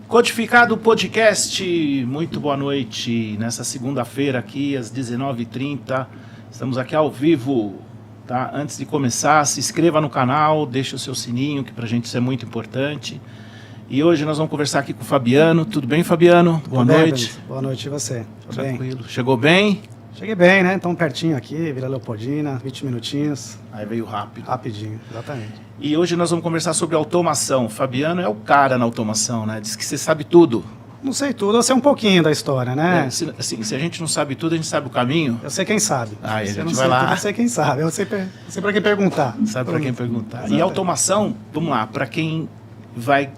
Codificado Podcast, muito boa noite. Nessa segunda-feira aqui, às 19h30, estamos aqui ao vivo. Tá? Antes de começar, se inscreva no canal, deixe o seu sininho, que pra gente isso é muito importante. E hoje nós vamos conversar aqui com o Fabiano. Tudo bem, Fabiano? Boa noite. Boa noite e você? Tranquilo. Chegou bem? Cheguei bem, né? Estamos pertinho aqui, Vila Leopoldina, 20 minutinhos. Aí veio rápido. Rapidinho, exatamente. E hoje nós vamos conversar sobre automação. O Fabiano é o cara na automação, né? Diz que você sabe tudo. Não sei tudo, eu sei um pouquinho da história, né? Se a gente não sabe tudo, a gente sabe o caminho. Eu sei quem sabe. Aí a Se eu gente não vai sei lá. tudo, eu sei quem sabe. Eu sei para quem perguntar. Sabe para quem perguntar. Exatamente. E automação, vamos lá, para quem vai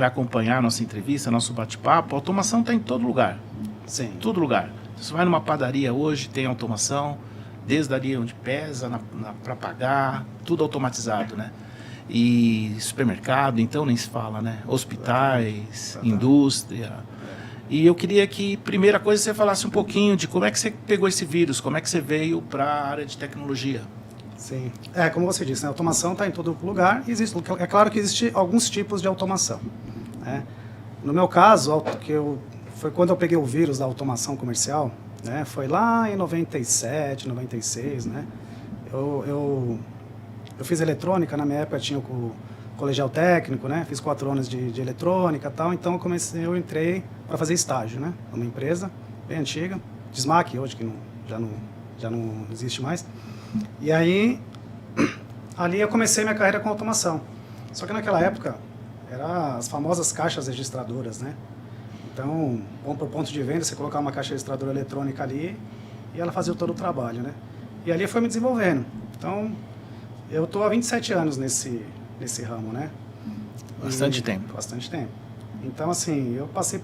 acompanhar a nossa entrevista, nosso bate-papo, a automação está em todo lugar. Sim. Em todo lugar. Você vai numa padaria hoje, tem automação, desde ali onde pesa, para pagar, tudo automatizado, né? E supermercado, então nem se fala, né? Hospitais, indústria. E eu queria que, primeira coisa, você falasse um pouquinho de como é que você pegou esse vírus, como é que você veio para a área de tecnologia. Sim. Como você disse, né? A automação está em todo lugar. É claro que existem alguns tipos de automação, né? No meu caso, foi quando eu peguei o vírus da automação comercial, né? Foi lá em 97, 96, né? Eu fiz eletrônica, na minha época tinha o colegial técnico, né? Fiz 4 anos de eletrônica e tal, então eu entrei para fazer estágio, né? Numa empresa bem antiga, Dismac, hoje que já não existe mais. E aí, ali eu comecei minha carreira com automação. Só que naquela época, eram as famosas caixas registradoras, né? Então, para o ponto de venda, você colocar uma caixa registradora eletrônica ali e ela fazia todo o trabalho, né? E ali foi me desenvolvendo. Então, eu estou há 27 anos nesse ramo, né? Bastante tempo. Bastante tempo. Então, assim, eu passei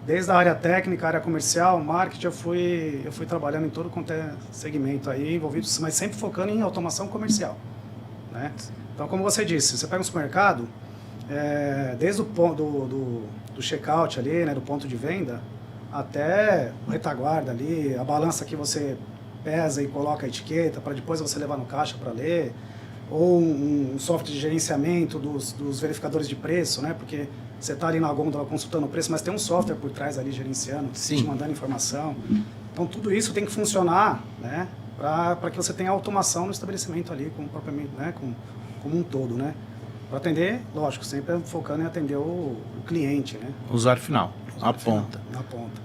desde a área técnica, área comercial, marketing, eu fui trabalhando em todo quanto é segmento aí, envolvido, mas sempre focando em automação comercial, né? Então, como você disse, você pega um supermercado, desde o ponto do checkout ali, né, do ponto de venda, até o retaguarda ali, a balança que você pesa e coloca a etiqueta para depois você levar no caixa para ler, ou um software de gerenciamento dos verificadores de preço, né? Porque você está ali na gôndola consultando o preço, mas tem um software por trás ali gerenciando, te mandando informação. Então tudo isso tem que funcionar, né? Para que você tenha automação no estabelecimento ali, como um todo, né? Para atender, lógico, sempre focando em atender o cliente, né? O usuário final, na ponta. Na ponta.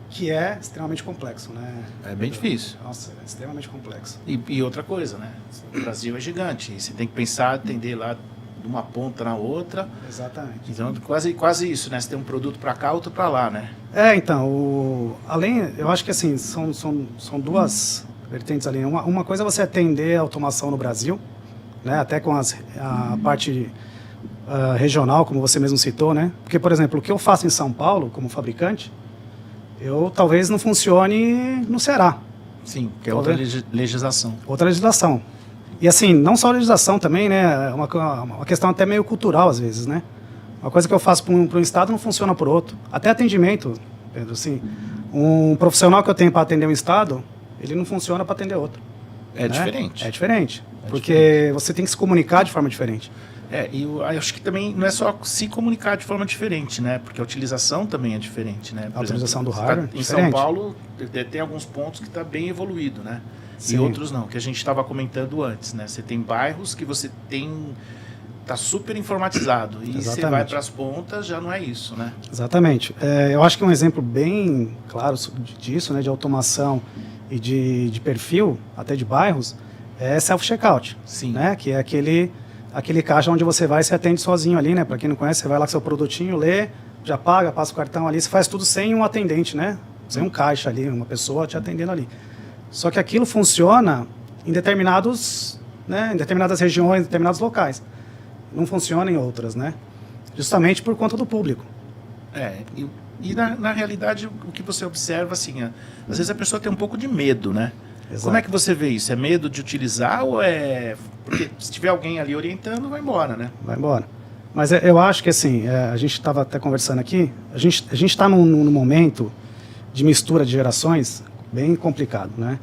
Que é extremamente complexo, né? É bem difícil. Nossa, é extremamente complexo. E outra coisa, né? O Brasil é gigante. E você tem que pensar, atender lá de uma ponta na outra. Exatamente. Então, quase isso, né? Você tem um produto para cá, outro para lá, né? Então, eu acho que assim, são duas vertentes ali. Uma coisa é você atender a automação no Brasil, né? Até com a parte regional, como você mesmo citou, né? Porque, por exemplo, o que eu faço em São Paulo, como fabricante, talvez não funcione no Ceará. Sim, que é outra legislação. Outra legislação. E assim, não só a legislação também, né? Uma questão até meio cultural às vezes, né? Uma coisa que eu faço para um estado não funciona para o outro. Até atendimento, Pedro, assim, um profissional que eu tenho para atender um estado, ele não funciona para atender outro. É, né? Diferente. É diferente. Porque você tem que se comunicar de forma diferente. E eu acho que também não é só se comunicar de forma diferente, né? Porque a utilização também é diferente, né? A utilização do hardware em São Paulo tem alguns pontos que está bem evoluído, né? Sim. E outros não, que a gente estava comentando antes, né? Você tem bairros que você tá super informatizado e Exatamente. você vai para as pontas, já não é isso, né? Exatamente. Eu acho que um exemplo bem claro disso, né? De automação e de perfil, até de bairros, é self-checkout. Sim. Né? Que é aquele caixa onde você vai e se atende sozinho ali, né? Para quem não conhece, você vai lá com seu produtinho, lê, já paga, passa o cartão ali, você faz tudo sem um atendente, né? Sem um caixa ali, uma pessoa te atendendo ali. Só que aquilo funciona em determinadas regiões, em determinados locais. Não funciona em outras, né? Justamente por conta do público. E na realidade, o que você observa, assim, às vezes a pessoa tem um pouco de medo, né? Exato. Como é que você vê isso? É medo de utilizar ou é... Porque se tiver alguém ali orientando, vai embora, né? Vai embora. Mas eu acho que, assim, a gente estava até conversando aqui, a gente está num momento de mistura de gerações bem complicado, né?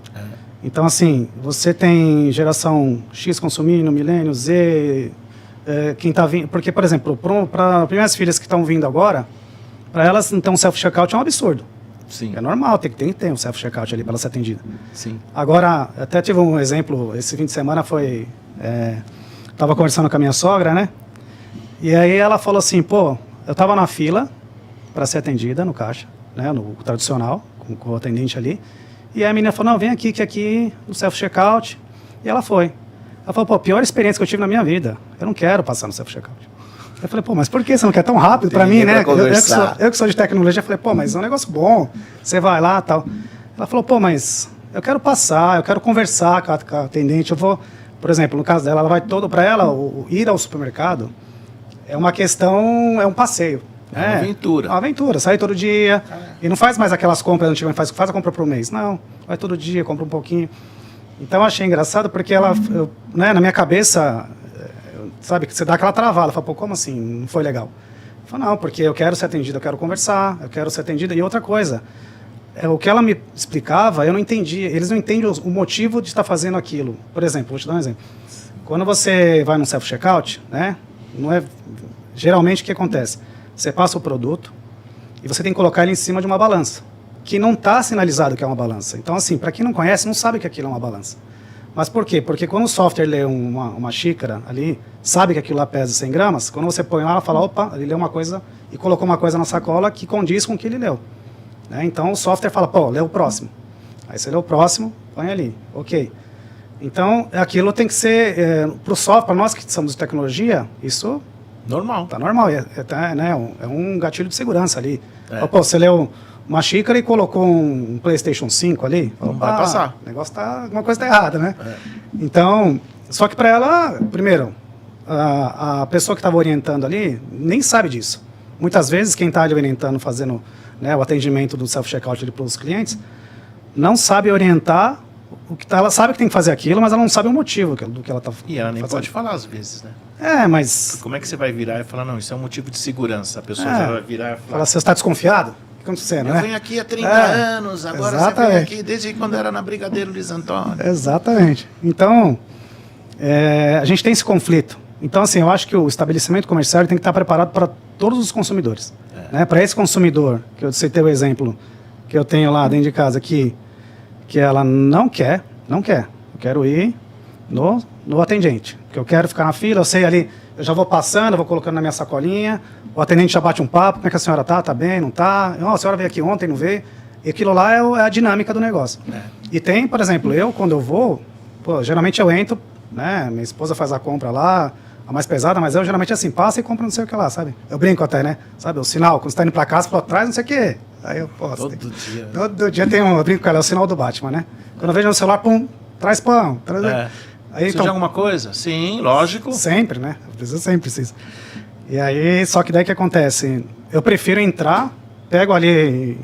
Então, assim, você tem geração X consumindo, milênio, Z, quem está vindo... Porque, por exemplo, para as minhas filhas que estão vindo agora, para elas, então, o self-checkout é um absurdo. Sim. É normal, tem que ter um self-checkout ali para ela ser atendida. Sim. Agora, até tive um exemplo, esse fim de semana foi... Estava conversando com a minha sogra, né? E aí ela falou assim, pô, eu estava na fila para ser atendida no caixa, né? No tradicional, com o atendente ali. E aí a menina falou, não, vem aqui, que aqui no self-checkout. E ela foi. Ela falou, pô, a pior experiência que eu tive na minha vida. Eu não quero passar no self-checkout. Eu falei, pô, mas por que você não quer tão rápido para mim, né? Eu que sou de tecnologia, falei, pô, mas é um negócio bom. Você vai lá e tal. Ela falou, pô, mas eu quero passar, eu quero conversar com a atendente. Eu vou, por exemplo, no caso dela, ela vai todo para ela, ir ao supermercado é uma questão, é um passeio. É uma aventura. Uma aventura, sai todo dia. E não faz mais aquelas compras antigamente, faz a compra por mês. Não, vai todo dia, compra um pouquinho. Então eu achei engraçado porque ela, né, na minha cabeça, sabe, que você dá aquela travada. Ela fala, pô, como assim? Não foi legal. Eu falo, não, porque eu quero ser atendida, eu quero conversar, eu quero ser atendida. E outra coisa, o que ela me explicava, eu não entendia. Eles não entendem o motivo de estar fazendo aquilo. Por exemplo, vou te dar um exemplo. Quando você vai no self-checkout, né, não é... Geralmente o que acontece? Você passa o produto e você tem que colocar ele em cima de uma balança, que não está sinalizado que é uma balança. Então, assim, para quem não conhece, não sabe que aquilo é uma balança. Mas por quê? Porque quando o software lê uma xícara ali, sabe que aquilo lá pesa 100 gramas, quando você põe lá, ela fala, opa, ele leu uma coisa e colocou uma coisa na sacola que condiz com o que ele leu. Né? Então, o software fala, pô, lê o próximo. Aí você lê o próximo, põe ali, ok. Então, aquilo tem que ser, para o software, para nós que somos de tecnologia, isso... Normal. Tá normal, né, é um gatilho de segurança ali. Pô, você leu uma xícara e colocou um PlayStation 5 ali, não vai passar. O negócio tá, alguma coisa tá errada, né? Então, só que para ela, primeiro, a pessoa que estava orientando ali nem sabe disso. Muitas vezes quem está orientando, fazendo, né, o atendimento do self-checkout para os clientes, não sabe orientar o que ela sabe que tem que fazer aquilo, mas ela não sabe o motivo do que ela está fazendo. E ela nem pode falar às vezes, né? Mas... Como é que você vai virar e falar, não, isso é um motivo de segurança? A pessoa já vai virar e falar... Fala, você está desconfiado? O que está acontecendo, né? Eu venho aqui há 30 anos, agora exatamente. Você vem aqui desde quando era na Brigadeiro Luiz Antônio. Exatamente. Então, a gente tem esse conflito. Então, assim, eu acho que o estabelecimento comercial tem que estar preparado para todos os consumidores. Né? Para esse consumidor, que eu citei o exemplo que eu tenho lá dentro de casa, que ela não quer, eu quero ir no atendente, porque eu quero ficar na fila, eu sei ali, eu já vou passando, eu vou colocando na minha sacolinha, o atendente já bate um papo, como é que a senhora tá? Tá bem, não tá? A senhora veio aqui ontem, não veio? E aquilo lá é a dinâmica do negócio. E tem, por exemplo, quando eu vou, geralmente eu entro, né, minha esposa faz a compra lá, a mais pesada, mas eu geralmente assim, passa e compra não sei o que lá, sabe? Eu brinco até, né? Sabe, o sinal, quando você tá indo pra casa, fala, traz não sei o que. Aí eu, todo dia tem eu brinco com ela, é o sinal do Batman, né? Quando eu vejo no celular, pum, traz pão. Aí, precisa de alguma coisa? Sim, lógico. Sempre, né? Eu sempre preciso. E aí, só que daí que acontece? Eu prefiro entrar, pego ali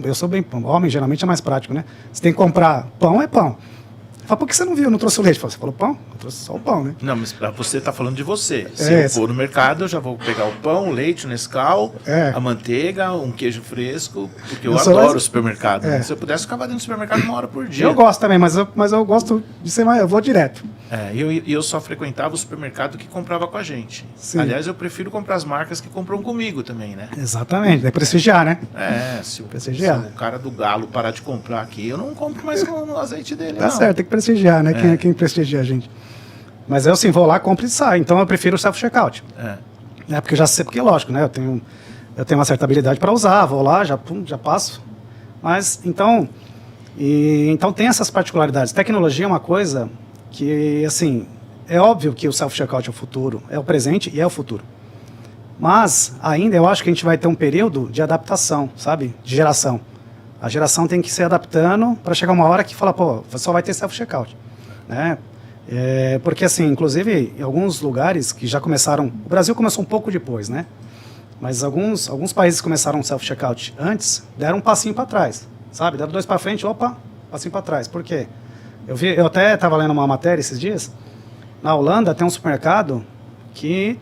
eu sou bem homem, geralmente é mais prático, né? Você tem que comprar pão, é pão. Fala, por que você não viu? Não trouxe o leite? Você falou pão? Eu trouxe só o pão, né? Não, mas você está falando de você. Se eu for no mercado, eu já vou pegar o pão, o leite, o Nescau, a manteiga, um queijo fresco, porque eu adoro o supermercado. Se eu pudesse, eu ficava dentro do supermercado 1 hora por dia. Eu gosto também, mas eu gosto de ser mais... Eu vou direto. Eu só frequentava o supermercado que comprava com a gente. Sim. Aliás, eu prefiro comprar as marcas que compram comigo também, né? Exatamente, é prestigiar, né? Se o cara do Galo parar de comprar aqui, eu não compro mais no azeite dele, Tá certo, tem que prestigiar, né? Quem prestigia a gente. Mas eu, assim, vou lá, compro e saio. Então, eu prefiro o self-checkout. Porque eu já sei, porque lógico, né? Eu tenho uma certa habilidade para usar, vou lá, já passo. Mas, então tem essas particularidades. Tecnologia é uma coisa que, assim, é óbvio que o self-checkout é o futuro, é o presente e é o futuro. Mas, ainda, eu acho que a gente vai ter um período de adaptação, sabe? De geração. A geração tem que se adaptando para chegar uma hora que fala, pô, só vai ter self-checkout, né? Porque, assim, inclusive, em alguns lugares que já começaram... O Brasil começou um pouco depois, né? Mas alguns países começaram self-checkout antes, deram um passinho para trás, sabe? Deram 2 para frente, opa, passinho para trás. Por quê? Eu até estava lendo uma matéria esses dias. Na Holanda tem um supermercado que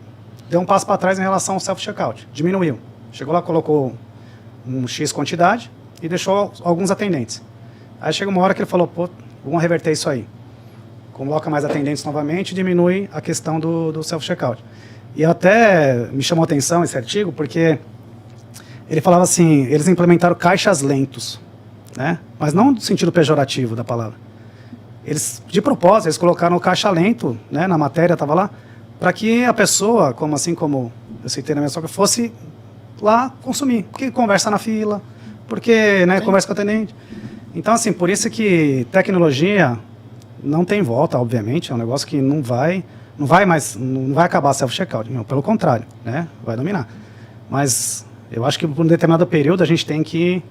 deu um passo para trás em relação ao self-checkout. Diminuiu. Chegou lá, colocou um X quantidade e deixou alguns atendentes. Aí chega uma hora que ele falou, pô, vamos reverter isso aí. coloca mais atendentes novamente, diminui a questão do self-checkout. E até me chamou a atenção esse artigo, porque ele falava assim, eles implementaram caixas lentos, né? Mas não no sentido pejorativo da palavra. Eles, de propósito, eles colocaram o caixa lento, né, na matéria, estava lá, para que a pessoa, como eu citei na minha sogra, fosse lá consumir, porque conversa na fila, porque, né, conversa com o atendente. Então, assim, por isso que tecnologia não tem volta, obviamente, é um negócio que não vai acabar self-checkout, pelo contrário, né, vai dominar. Mas eu acho que por um determinado período a gente tem que ir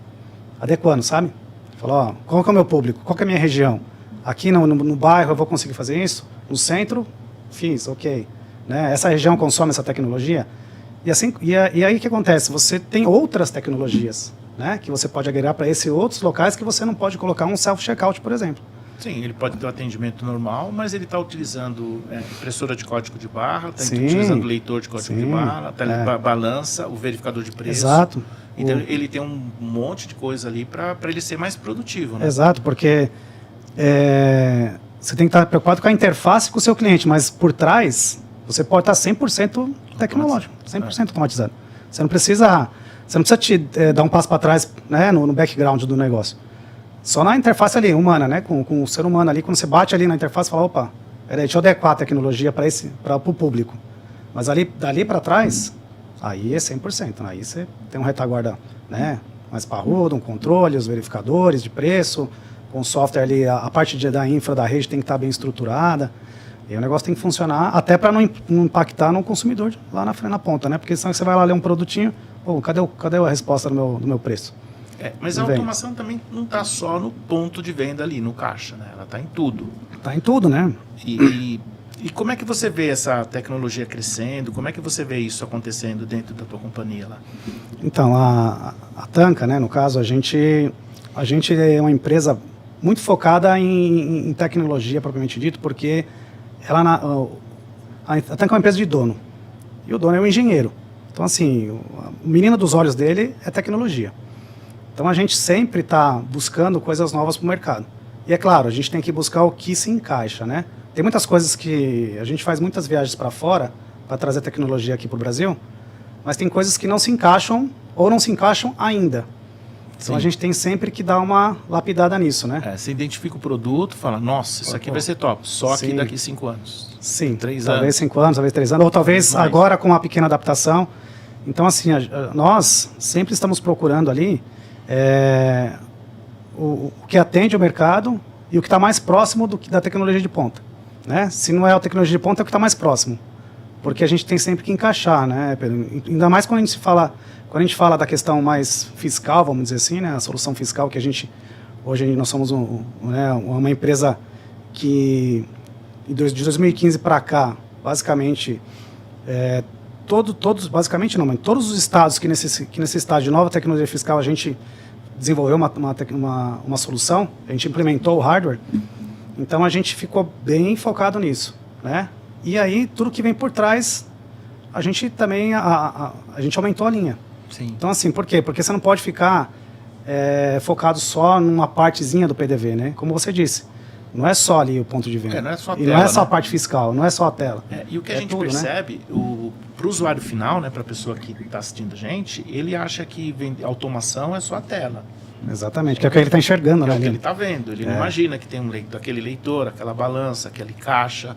adequando, sabe? Falar, ó, qual que é o meu público, qual que é a minha região? Aqui no bairro eu vou conseguir fazer isso? No centro, fiz, ok. Né? Essa região consome essa tecnologia? E, assim, e aí o que acontece? Você tem outras tecnologias, né, que você pode agregar para esses outros locais que você não pode colocar um self-checkout, por exemplo. Sim, ele pode ter um atendimento normal, mas ele está utilizando impressora de código de barra, está Sim, utilizando leitor de código sim, de barra, balança, o verificador de preço. Exato. Então ele tem um monte de coisa ali para ele ser mais produtivo, né? Exato, porque você tem que estar preocupado com a interface com o seu cliente, mas por trás você pode estar 100% tecnológico, 100% automatizado. Você não precisa dar um passo para trás, né, no background do negócio. Só na interface ali, humana, né, com o ser humano ali, quando você bate ali na interface, fala, opa, peraí, deixa eu adequar a tecnologia para o público. Mas dali para trás, aí é 100%. Aí você tem um retaguarda, né, mais parrudo, um controle, os verificadores de preço, com o software ali, a parte da infra da rede tem que estar bem estruturada. E o negócio tem que funcionar até para não impactar no consumidor lá na frente, na ponta, né? Porque senão você vai lá ler um produtinho, pô, cadê a resposta do meu preço? Mas a automação também não está só no ponto de venda ali, no caixa, né? Ela está em tudo. Está em tudo, né? E como é que você vê essa tecnologia crescendo? Como é que você vê isso acontecendo dentro da tua companhia lá? Então, a Tanca, né, no caso, a gente é uma empresa muito focada em tecnologia, propriamente dito, porque a Tanca é uma empresa de dono. E o dono é um engenheiro. Então, assim, o menino dos olhos dele é tecnologia. Então, a gente sempre está buscando coisas novas para o mercado. E, é claro, a gente tem que buscar o que se encaixa, né? Tem muitas coisas que a gente faz muitas viagens para fora para trazer tecnologia aqui para o Brasil, mas tem coisas que não se encaixam ou não se encaixam ainda. Então a gente tem sempre que dar uma lapidada nisso, né? Você identifica o produto, fala, nossa, isso aqui vai ser top, só que Sim. daqui 5 anos. Sim, 3 talvez anos. 5 anos, talvez 3 anos, ou talvez agora com uma pequena adaptação. Então, assim, nós sempre estamos procurando ali o que atende o mercado e o que está mais próximo da tecnologia de ponta. Né? Se não é a tecnologia de ponta, é o que está mais próximo. Porque a gente tem sempre que encaixar, né, Pedro? Ainda mais quando a gente fala da questão mais fiscal, vamos dizer assim, né, a solução fiscal que hoje nós somos uma empresa que de 2015 para cá, basicamente, todos os estados que necessitavam de nova tecnologia fiscal, a gente desenvolveu uma solução, a gente implementou o hardware, então a gente ficou bem focado nisso, né? E aí, tudo que vem por trás, a gente também a gente aumentou a linha. Sim. Então, assim, por quê? Porque você não pode ficar focado só numa partezinha do PDV, né? Como você disse, não é só ali o ponto de venda. Não é só a e tela, não é só né? a parte fiscal, não é só a tela. E o que a gente tudo, percebe, né? Para o usuário final, né, para a pessoa que está assistindo a gente, ele acha que automação é só a tela. Exatamente, que é o que ele está enxergando, É né? o que ele está vendo. Ele não imagina que tem aquele leitor, aquela balança, aquele caixa.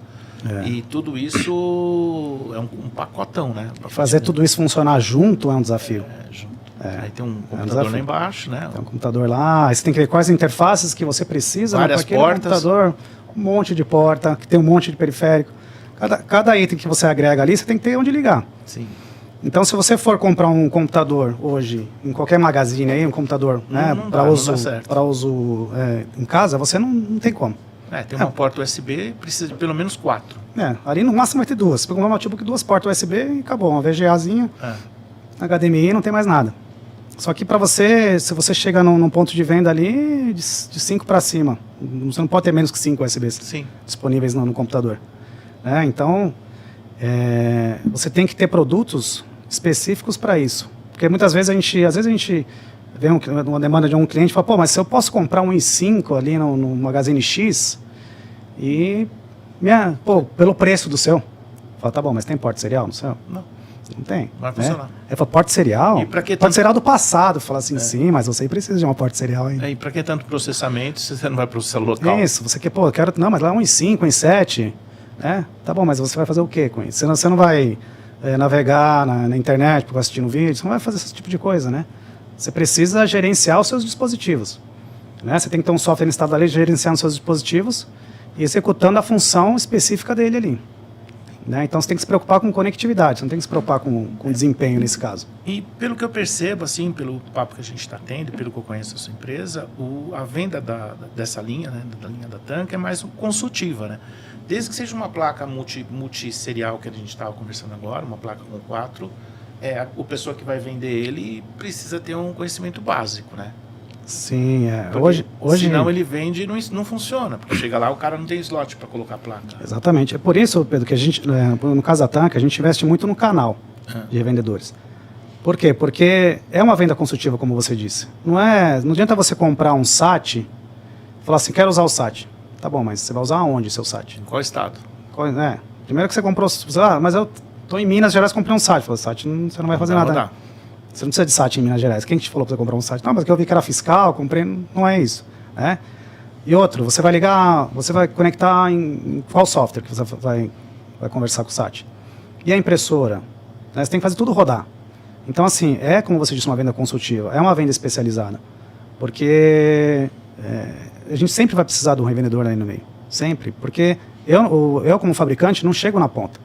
E tudo isso é um pacotão, né? Fazer tudo isso funcionar junto é um desafio. Junto. Aí tem um computador desafio. lá embaixo, né? Tem um computador lá, aí você tem que ver quais interfaces que você precisa. Várias para aquele portas. computador, um monte de porta, que tem um monte de periférico. Cada item que você agrega ali, você tem que ter onde ligar. Sim. Então, se você for comprar um computador hoje, em qualquer magazine aí, um computador para uso em casa, você não tem como. Tem uma porta USB, precisa de pelo menos 4. Ali no máximo vai ter 2. Você pega um notebook, 2 portas USB e acabou. Uma VGAzinha, HDMI, não tem mais nada. Só que para você, se você chega num ponto de venda ali, de 5 para cima, você não pode ter menos que 5 USBs Sim. disponíveis no computador. Então, você tem que ter produtos específicos para isso. Porque muitas vezes a gente vê uma demanda de um cliente e fala, pô, mas se eu posso comprar um i5 ali no Magazine X, e Pô, pelo preço do seu. Fala, tá bom, mas tem porta serial no seu? Não. Não tem. Vai funcionar. Ele fala, porta serial? E pra que porta tanto- serial do passado. Fala assim, sim, mas você precisa de uma porta serial ainda. E para que tanto processamento se você não vai processar local? Isso, você quer, pô, eu quero. Não, mas lá é 1.5, 1.7. Né? Tá bom, mas você vai fazer o quê com isso? Você não vai navegar na internet para assistir um vídeo, você não vai fazer esse tipo de coisa, né? Você precisa gerenciar os seus dispositivos. Né? Você tem que ter um software instalado ali, gerenciando os seus dispositivos e executando a função específica dele ali. Né? Então você tem que se preocupar com conectividade, você não tem que se preocupar com desempenho nesse caso. E pelo que eu percebo, assim, pelo papo que a gente está tendo, pelo que eu conheço a sua empresa, a venda dessa linha, né, da linha da Tanca, é mais consultiva, né? Desde que seja uma placa multisserial que a gente estava conversando agora, uma placa com 4, o pessoa que vai vender ele precisa ter um conhecimento básico, né? Sim, Porque hoje senão ele vende e não funciona, porque chega lá o cara não tem slot para colocar a placa. Exatamente. É por isso, Pedro, que a gente, no caso da Tanca, a gente investe muito no canal de revendedores. Por quê? Porque é uma venda consultiva, como você disse. Não adianta você comprar um SAT e falar assim, quero usar o SAT. Tá bom, mas você vai usar aonde o seu SAT? Em qual estado? Primeiro que você comprou, mas eu tô em Minas Gerais, comprei um SAT. Falei, SAT, você não vai fazer nada. Você não precisa de SAT em Minas Gerais. Quem te falou para você comprar um SAT? Não, mas que eu vi que era fiscal, comprei, não é isso. Né? E outro, você vai ligar, você vai conectar em qual software que você vai conversar com o SAT? E a impressora? Né? Você tem que fazer tudo rodar. Então, assim, como você disse, uma venda consultiva, é uma venda especializada. Porque a gente sempre vai precisar de um revendedor ali no meio. Sempre. Porque eu como fabricante, não chego na ponta.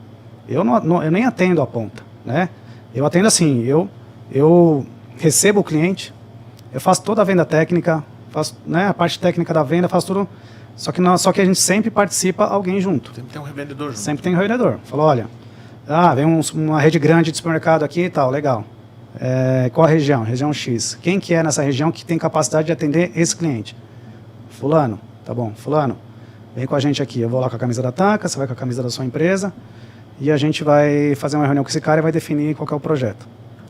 Eu nem atendo a ponta. Né? Eu atendo assim, eu recebo o cliente, eu faço toda a venda técnica, faço, né, a parte técnica da venda, faço tudo. Só que a gente sempre participa alguém junto. Sempre tem um revendedor junto. Sempre tem um revendedor. Falou, olha, vem uma rede grande de supermercado aqui e tal, legal. Qual a região? Região X. Quem que é nessa região que tem capacidade de atender esse cliente? Fulano. Tá bom, fulano, vem com a gente aqui. Eu vou lá com a camisa da Tanca, você vai com a camisa da sua empresa e a gente vai fazer uma reunião com esse cara e vai definir qual que é o projeto.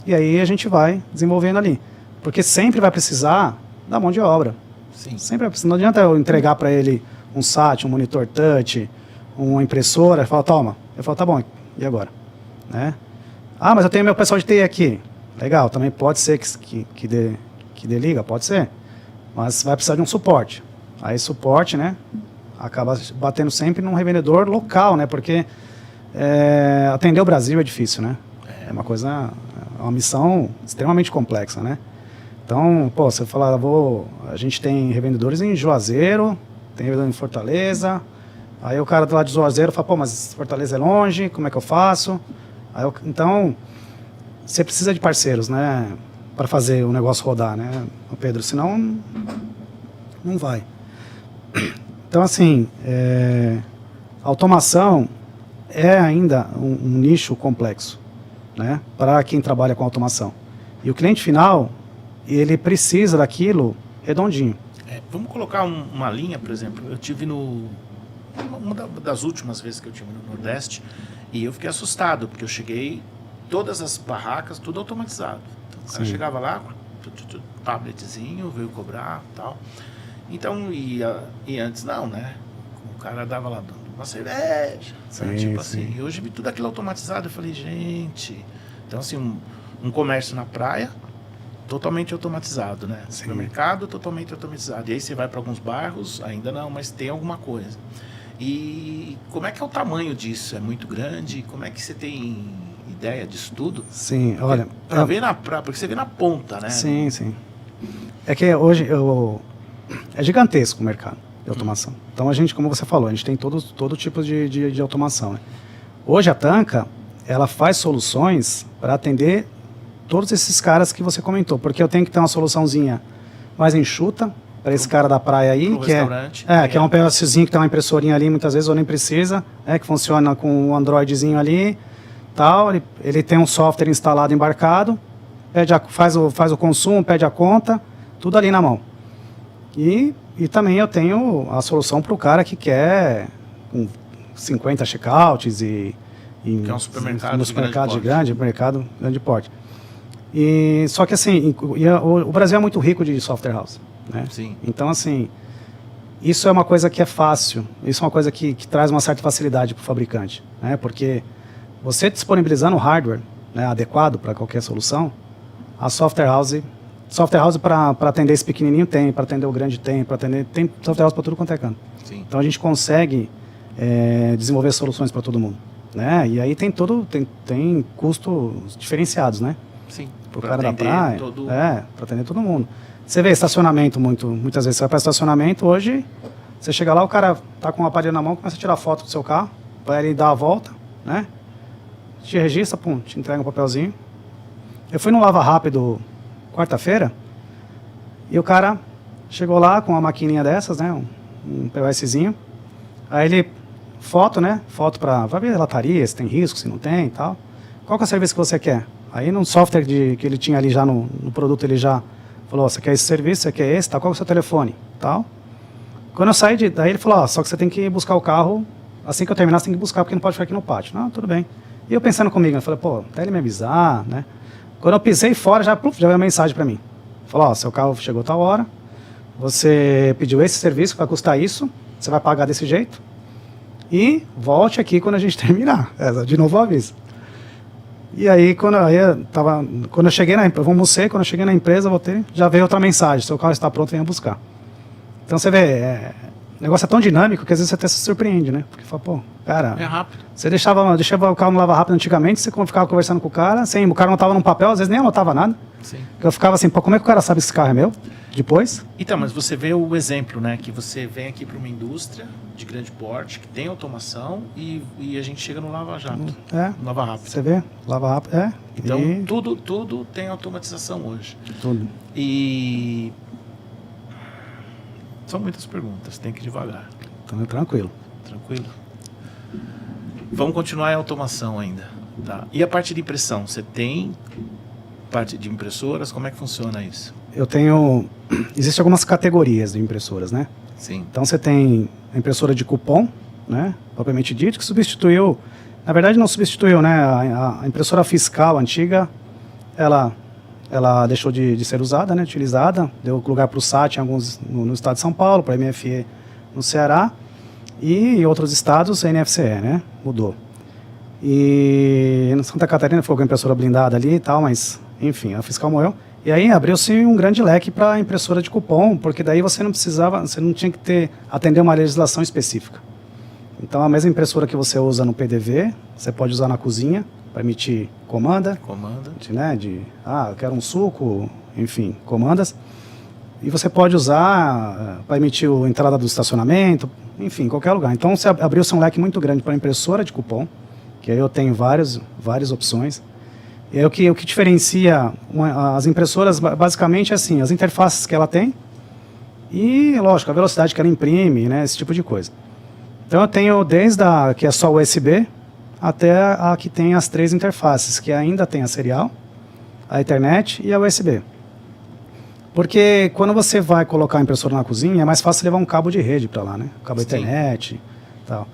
E aí a gente vai desenvolvendo ali. Porque sempre vai precisar da mão de obra. Sim. Sempre vai precisar. Não adianta eu entregar para ele um SAT, um monitor touch, uma impressora, ele fala, toma. Eu falo, tá bom, e agora? Né? Mas eu tenho meu pessoal de TI aqui. Legal, também pode ser que dê liga, pode ser. Mas vai precisar de um suporte. Aí suporte, né, acaba batendo sempre num revendedor local, né? Porque atender o Brasil é difícil, né? É uma missão extremamente complexa, né? Então, você fala, a gente tem revendedores em Juazeiro, tem revendedor em Fortaleza, aí o cara lá de Juazeiro fala, mas Fortaleza é longe, como é que eu faço? Então, você precisa de parceiros, né? Para fazer o negócio rodar, né, Pedro? Senão, não vai. Então, assim, a automação é ainda um nicho complexo, né, para quem trabalha com automação. E o cliente final, ele precisa daquilo redondinho. Vamos colocar uma linha, por exemplo. Eu tive uma das últimas vezes que eu tive no Nordeste e eu fiquei assustado, porque eu cheguei, todas as barracas, tudo automatizado. Então, o cara chegava lá, tabletzinho, veio cobrar e tal. Então, e antes não, né? O cara dava lá uma cerveja, tipo assim. E hoje vi tudo aquilo automatizado. Eu falei, gente... Então, assim, um comércio na praia, totalmente automatizado, né? Supermercado, totalmente automatizado. E aí você vai para alguns bairros, ainda não, mas tem alguma coisa. E como é que é o tamanho disso? É muito grande? Como é que você tem ideia disso tudo? Sim, olha... Para ver porque você vê na ponta, né? Sim, sim. É que hoje é gigantesco o mercado de automação. Então a gente, como você falou, a gente tem todo tipo de automação, né? Hoje a Tanca, ela faz soluções para atender todos esses caras que você comentou, porque eu tenho que ter uma soluçãozinha mais enxuta para esse cara da praia aí, que é um POSzinho que tem uma impressorinha ali, muitas vezes ou nem precisa, que funciona com um Androidzinho ali, tal, ele tem um software instalado embarcado, faz o consumo, pede a conta, tudo ali na mão. E também eu tenho a solução para o cara que quer com 50 checkouts que é um supermercado de grande porte. E só que assim, o Brasil é muito rico de software house, né? Sim. Então assim, Isso é uma coisa que é fácil, isso é uma coisa que traz uma certa facilidade para o fabricante, né? Porque você disponibilizando o hardware, né, adequado para qualquer solução, a software house para atender esse pequenininho tem, para atender o grande tem software house para tudo quanto é canto. Sim. Então a gente consegue desenvolver soluções para todo mundo, né? E aí tem custos diferenciados, né? Sim. Para o cara da praia, para atender todo mundo. Você vê estacionamento muitas vezes. Você vai para estacionamento, hoje, você chega lá, o cara tá com um aparelho na mão, começa a tirar foto do seu carro, vai ali dar a volta, né? Te registra, pum, te entrega um papelzinho. Eu fui no Lava Rápido quarta-feira, e o cara chegou lá com uma maquininha dessas, né? Um POSzinho. Aí ele, foto, né? Foto para ver lataria, se tem risco, se não tem e tal. Qual que é o serviço que você quer? Aí no software que ele tinha ali já no produto, ele já falou, você quer esse serviço, você quer esse, tal, qual é o seu telefone, tal. Quando eu saí daí ele falou, só que você tem que buscar o carro, assim que eu terminar, você tem que buscar, porque não pode ficar aqui no pátio. Não, tudo bem. E eu pensando comigo, eu falei, até ele me avisar, né? Quando eu pisei fora, já veio a mensagem para mim. Falou, seu carro chegou tal hora, você pediu esse serviço, que vai custar isso, você vai pagar desse jeito, e volte aqui quando a gente terminar. De novo o aviso. E aí, quando eu cheguei na empresa, eu almocei, quando eu cheguei na empresa, voltei, já veio outra mensagem, seu carro está pronto, venha buscar. Então você vê, o negócio é tão dinâmico que às vezes você até se surpreende, né? Porque fala, cara, é rápido. Você deixava o carro no Lava Rápido antigamente, você ficava conversando com o cara, assim, o cara não estava num papel, às vezes nem anotava nada. Sim. Eu ficava assim, como é que o cara sabe que esse carro é meu? Depois? Então, mas você vê o exemplo, né? Que você vem aqui para uma indústria de grande porte, que tem automação, e a gente chega no Lava Jato. No Lava Rápido. Você vê? Lava Rápido, Então, tudo tem automatização hoje. Tudo. E são muitas perguntas, tem que ir devagar. Então é tranquilo. Tranquilo? Vamos continuar em automação ainda. Tá. E a parte de impressão? Você tem parte de impressoras? Como é que funciona isso? Existem algumas categorias de impressoras, né? Sim. Então você tem a impressora de cupom, né? Propriamente dito, que substituiu, na verdade não substituiu, né? A impressora fiscal antiga, ela deixou de ser usada, né? Utilizada, deu lugar para o SAT em alguns, no estado de São Paulo, para a MFE no Ceará, e em outros estados a NFCE, né? Mudou. E em Santa Catarina ficou com a impressora blindada ali e tal, mas enfim, a fiscal morreu. E aí abriu-se um grande leque para a impressora de cupom, porque daí você não tinha que atender uma legislação específica. Então a mesma impressora que você usa no PDV, você pode usar na cozinha para emitir comanda. Né, eu quero um suco, enfim, comandas. E você pode usar para emitir a entrada do estacionamento, enfim, qualquer lugar. Então abriu-se um leque muito grande para a impressora de cupom, que aí eu tenho várias opções. E aí o que diferencia as impressoras, basicamente, é assim, as interfaces que ela tem e, lógico, a velocidade que ela imprime, né, esse tipo de coisa. Então eu tenho desde a que é só USB até a que tem as 3 interfaces, que ainda tem a serial, a Ethernet e a USB. Porque quando você vai colocar a impressora na cozinha, é mais fácil levar um cabo de rede para lá, né? Cabo Ethernet e tal.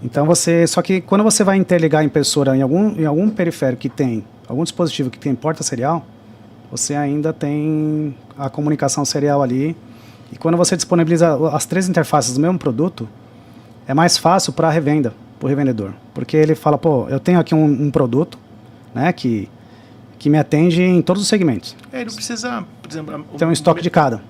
Então só que quando você vai interligar a impressora em algum periférico que tem, algum dispositivo que tem porta serial, você ainda tem a comunicação serial ali. E quando você disponibiliza as 3 interfaces do mesmo produto, é mais fácil para a revenda, para o revendedor. Porque ele fala, eu tenho aqui um produto, né, que me atende em todos os segmentos. Ele não precisa, por exemplo... Tem um estoque de cada.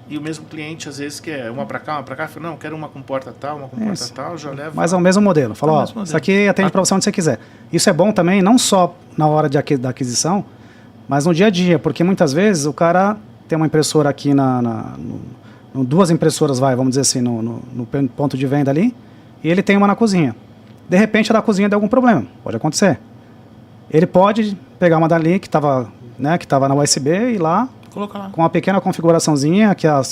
E o mesmo cliente, às vezes, quer uma para cá, fala, não, quero uma com porta tal, uma com porta tal, já leva... Mas é o mesmo modelo. Fala, isso aqui atende para você onde você quiser. Isso é bom também, não só na hora da aquisição, mas no dia a dia, porque muitas vezes o cara tem uma impressora aqui, duas impressoras, vamos dizer assim, no ponto de venda ali, e ele tem uma na cozinha. De repente, a da cozinha deu algum problema. Pode acontecer. Ele pode pegar uma dali que estava na USB e ir lá, coloca lá, com uma pequena configuraçãozinha que a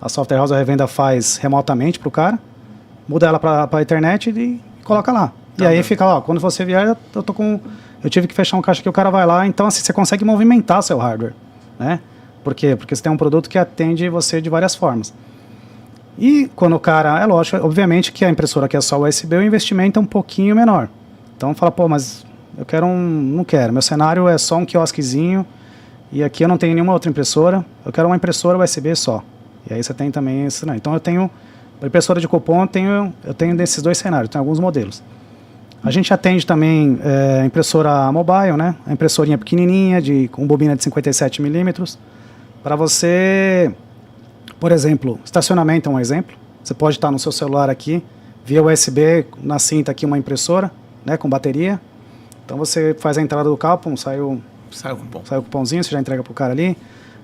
software house, a revenda, faz remotamente para o cara, muda ela para a internet e coloca lá. E aí fica, quando você vier, eu tive que fechar um caixa aqui, o cara vai lá, então assim, você consegue movimentar seu hardware, né? Por quê? Porque você tem um produto que atende você de várias formas. E quando o cara, é lógico, obviamente que a impressora que é só USB, o investimento é um pouquinho menor. Então fala, mas eu quero não quero, meu cenário é só um quiosquezinho e aqui eu não tenho nenhuma outra impressora, eu quero uma impressora USB só. E aí você tem também esse cenário. Então eu tenho, a impressora de cupom, eu tenho desses dois cenários, tem alguns modelos. A gente atende também impressora mobile, né? A impressorinha pequenininha, com bobina de 57 milímetros. Para você, por exemplo, estacionamento é um exemplo. Você pode estar no seu celular aqui, via USB, na cinta aqui uma impressora, né? Com bateria. Então você faz a entrada do carro, pum, sai o cupomzinho, você já entrega pro cara ali.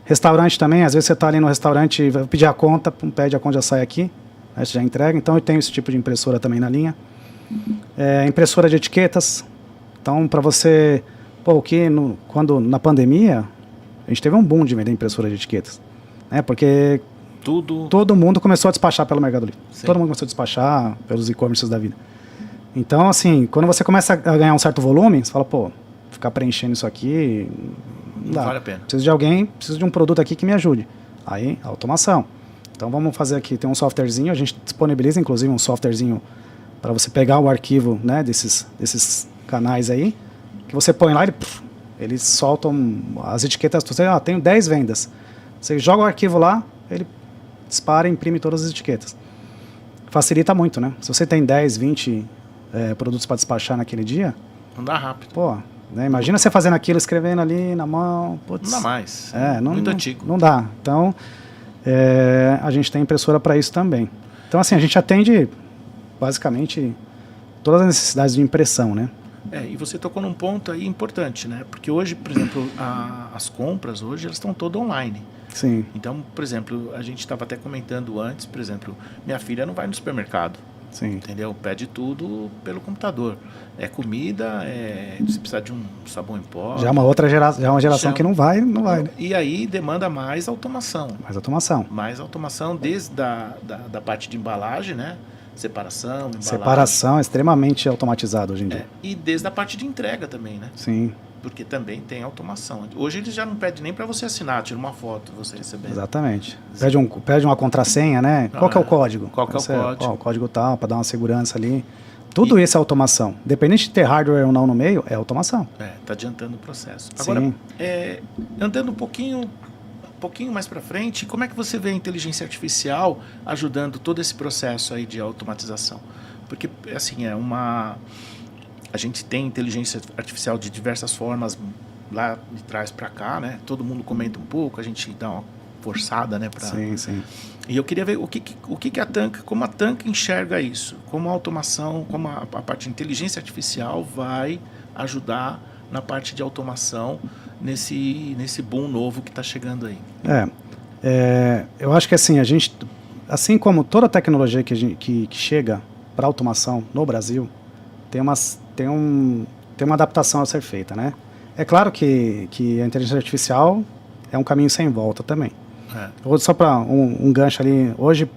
Restaurante também, às vezes você está ali no restaurante, vai pedir a conta, pum, pede a conta, já sai aqui, aí você já entrega. Então eu tenho esse tipo de impressora também na linha. Impressora de etiquetas. Então, para você... quando na pandemia, a gente teve um boom de vender impressora de etiquetas. Né? Porque todo mundo começou a despachar pelo Mercado Livre. Sim. Todo mundo começou a despachar pelos e-commerces da vida. Então, assim, quando você começa a ganhar um certo volume, você fala, ficar preenchendo isso aqui... Não vale a pena. Preciso de alguém, preciso de um produto aqui que me ajude. Aí, automação. Então, vamos fazer aqui, tem um softwarezinho, a gente disponibiliza, inclusive, um softwarezinho para você pegar o arquivo, né, desses canais aí, que você põe lá e eles soltam as etiquetas. Você tenho 10 vendas. Você joga o arquivo lá, ele dispara e imprime todas as etiquetas. Facilita muito, né? Se você tem 10, 20 produtos para despachar naquele dia... Não dá rápido. Né, imagina você fazendo aquilo, escrevendo ali na mão. Putz, não dá mais. Muito antigo. Não dá. Então, a gente tem impressora para isso também. Então, assim, a gente atende... basicamente todas as necessidades de impressão, né? E você tocou num ponto aí importante, né? Porque hoje, por exemplo, as compras hoje elas estão todas online. Sim. Então, por exemplo, a gente estava até comentando antes, por exemplo, minha filha não vai no supermercado. Sim. Entendeu? Pede tudo pelo computador. É comida, se precisar de um sabão em pó. Já é uma outra geração, já é uma geração que não vai, né? E aí demanda mais automação. Mais automação desde da parte de embalagem, né? Separação, embalagem. Separação é extremamente automatizado hoje em dia. E desde a parte de entrega também, né? Sim. Porque também tem automação. Hoje eles já não pedem nem para você assinar, tira uma foto, você receber. Exatamente. Pede uma contrassenha, né? Qual que é o código? Qual que é o código? O código tal, para dar uma segurança ali. Tudo isso é automação. Independente de ter hardware ou não no meio, é automação. Tá adiantando o processo. Agora, andando um pouquinho mais para frente, como é que você vê a inteligência artificial ajudando todo esse processo aí de automatização? Porque, assim, a gente tem inteligência artificial de diversas formas lá de trás para cá, né? Todo mundo comenta um pouco, a gente dá uma forçada, né? Sim. E eu queria ver como a Tanca enxerga isso, como a automação, como a parte de inteligência artificial vai ajudar na parte de automação nesse boom novo que está chegando aí. Eu acho que assim, a gente, assim como toda tecnologia que chega para automação no Brasil, tem uma adaptação a ser feita, né? É claro que a inteligência artificial é um caminho sem volta também. Só para um gancho ali, hoje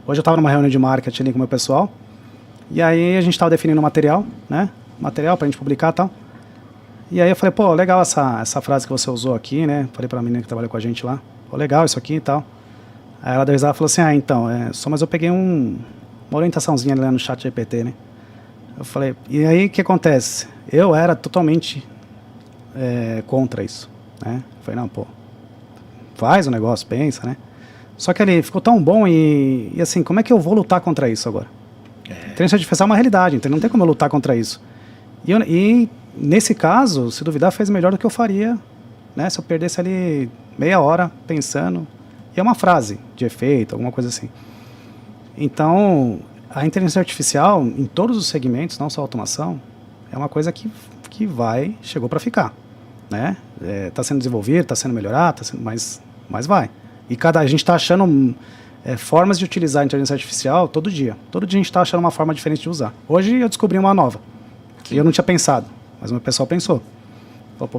eu estava numa reunião de marketing ali com o meu pessoal, e aí a gente estava definindo um material, né? Material para a gente publicar e tal. E aí eu falei, legal essa frase que você usou aqui, né? Falei pra menina que trabalha com a gente lá, legal isso aqui e tal. Aí ela deu risada e falou assim, mas eu peguei uma orientaçãozinha ali no chat GPT, né? Eu falei, e aí o que acontece? Eu era totalmente contra isso, né? Eu falei, não, faz o negócio, pensa, né? Só que ele ficou tão bom e assim, como é que eu vou lutar contra isso agora? Inteligência artificial é uma realidade, então não tem como eu lutar contra isso. E nesse caso, se duvidar, fez melhor do que eu faria, né? Se eu perdesse ali meia hora pensando. E é uma frase de efeito, alguma coisa assim. Então, a inteligência artificial, em todos os segmentos, não só a automação, é uma coisa que chegou para ficar, né? Está sendo desenvolvido, está sendo melhorado, mas vai. E a gente está achando formas de utilizar a inteligência artificial todo dia. Todo dia a gente está achando uma forma diferente de usar. Hoje eu descobri uma nova, que eu não tinha pensado, mas o meu pessoal pensou.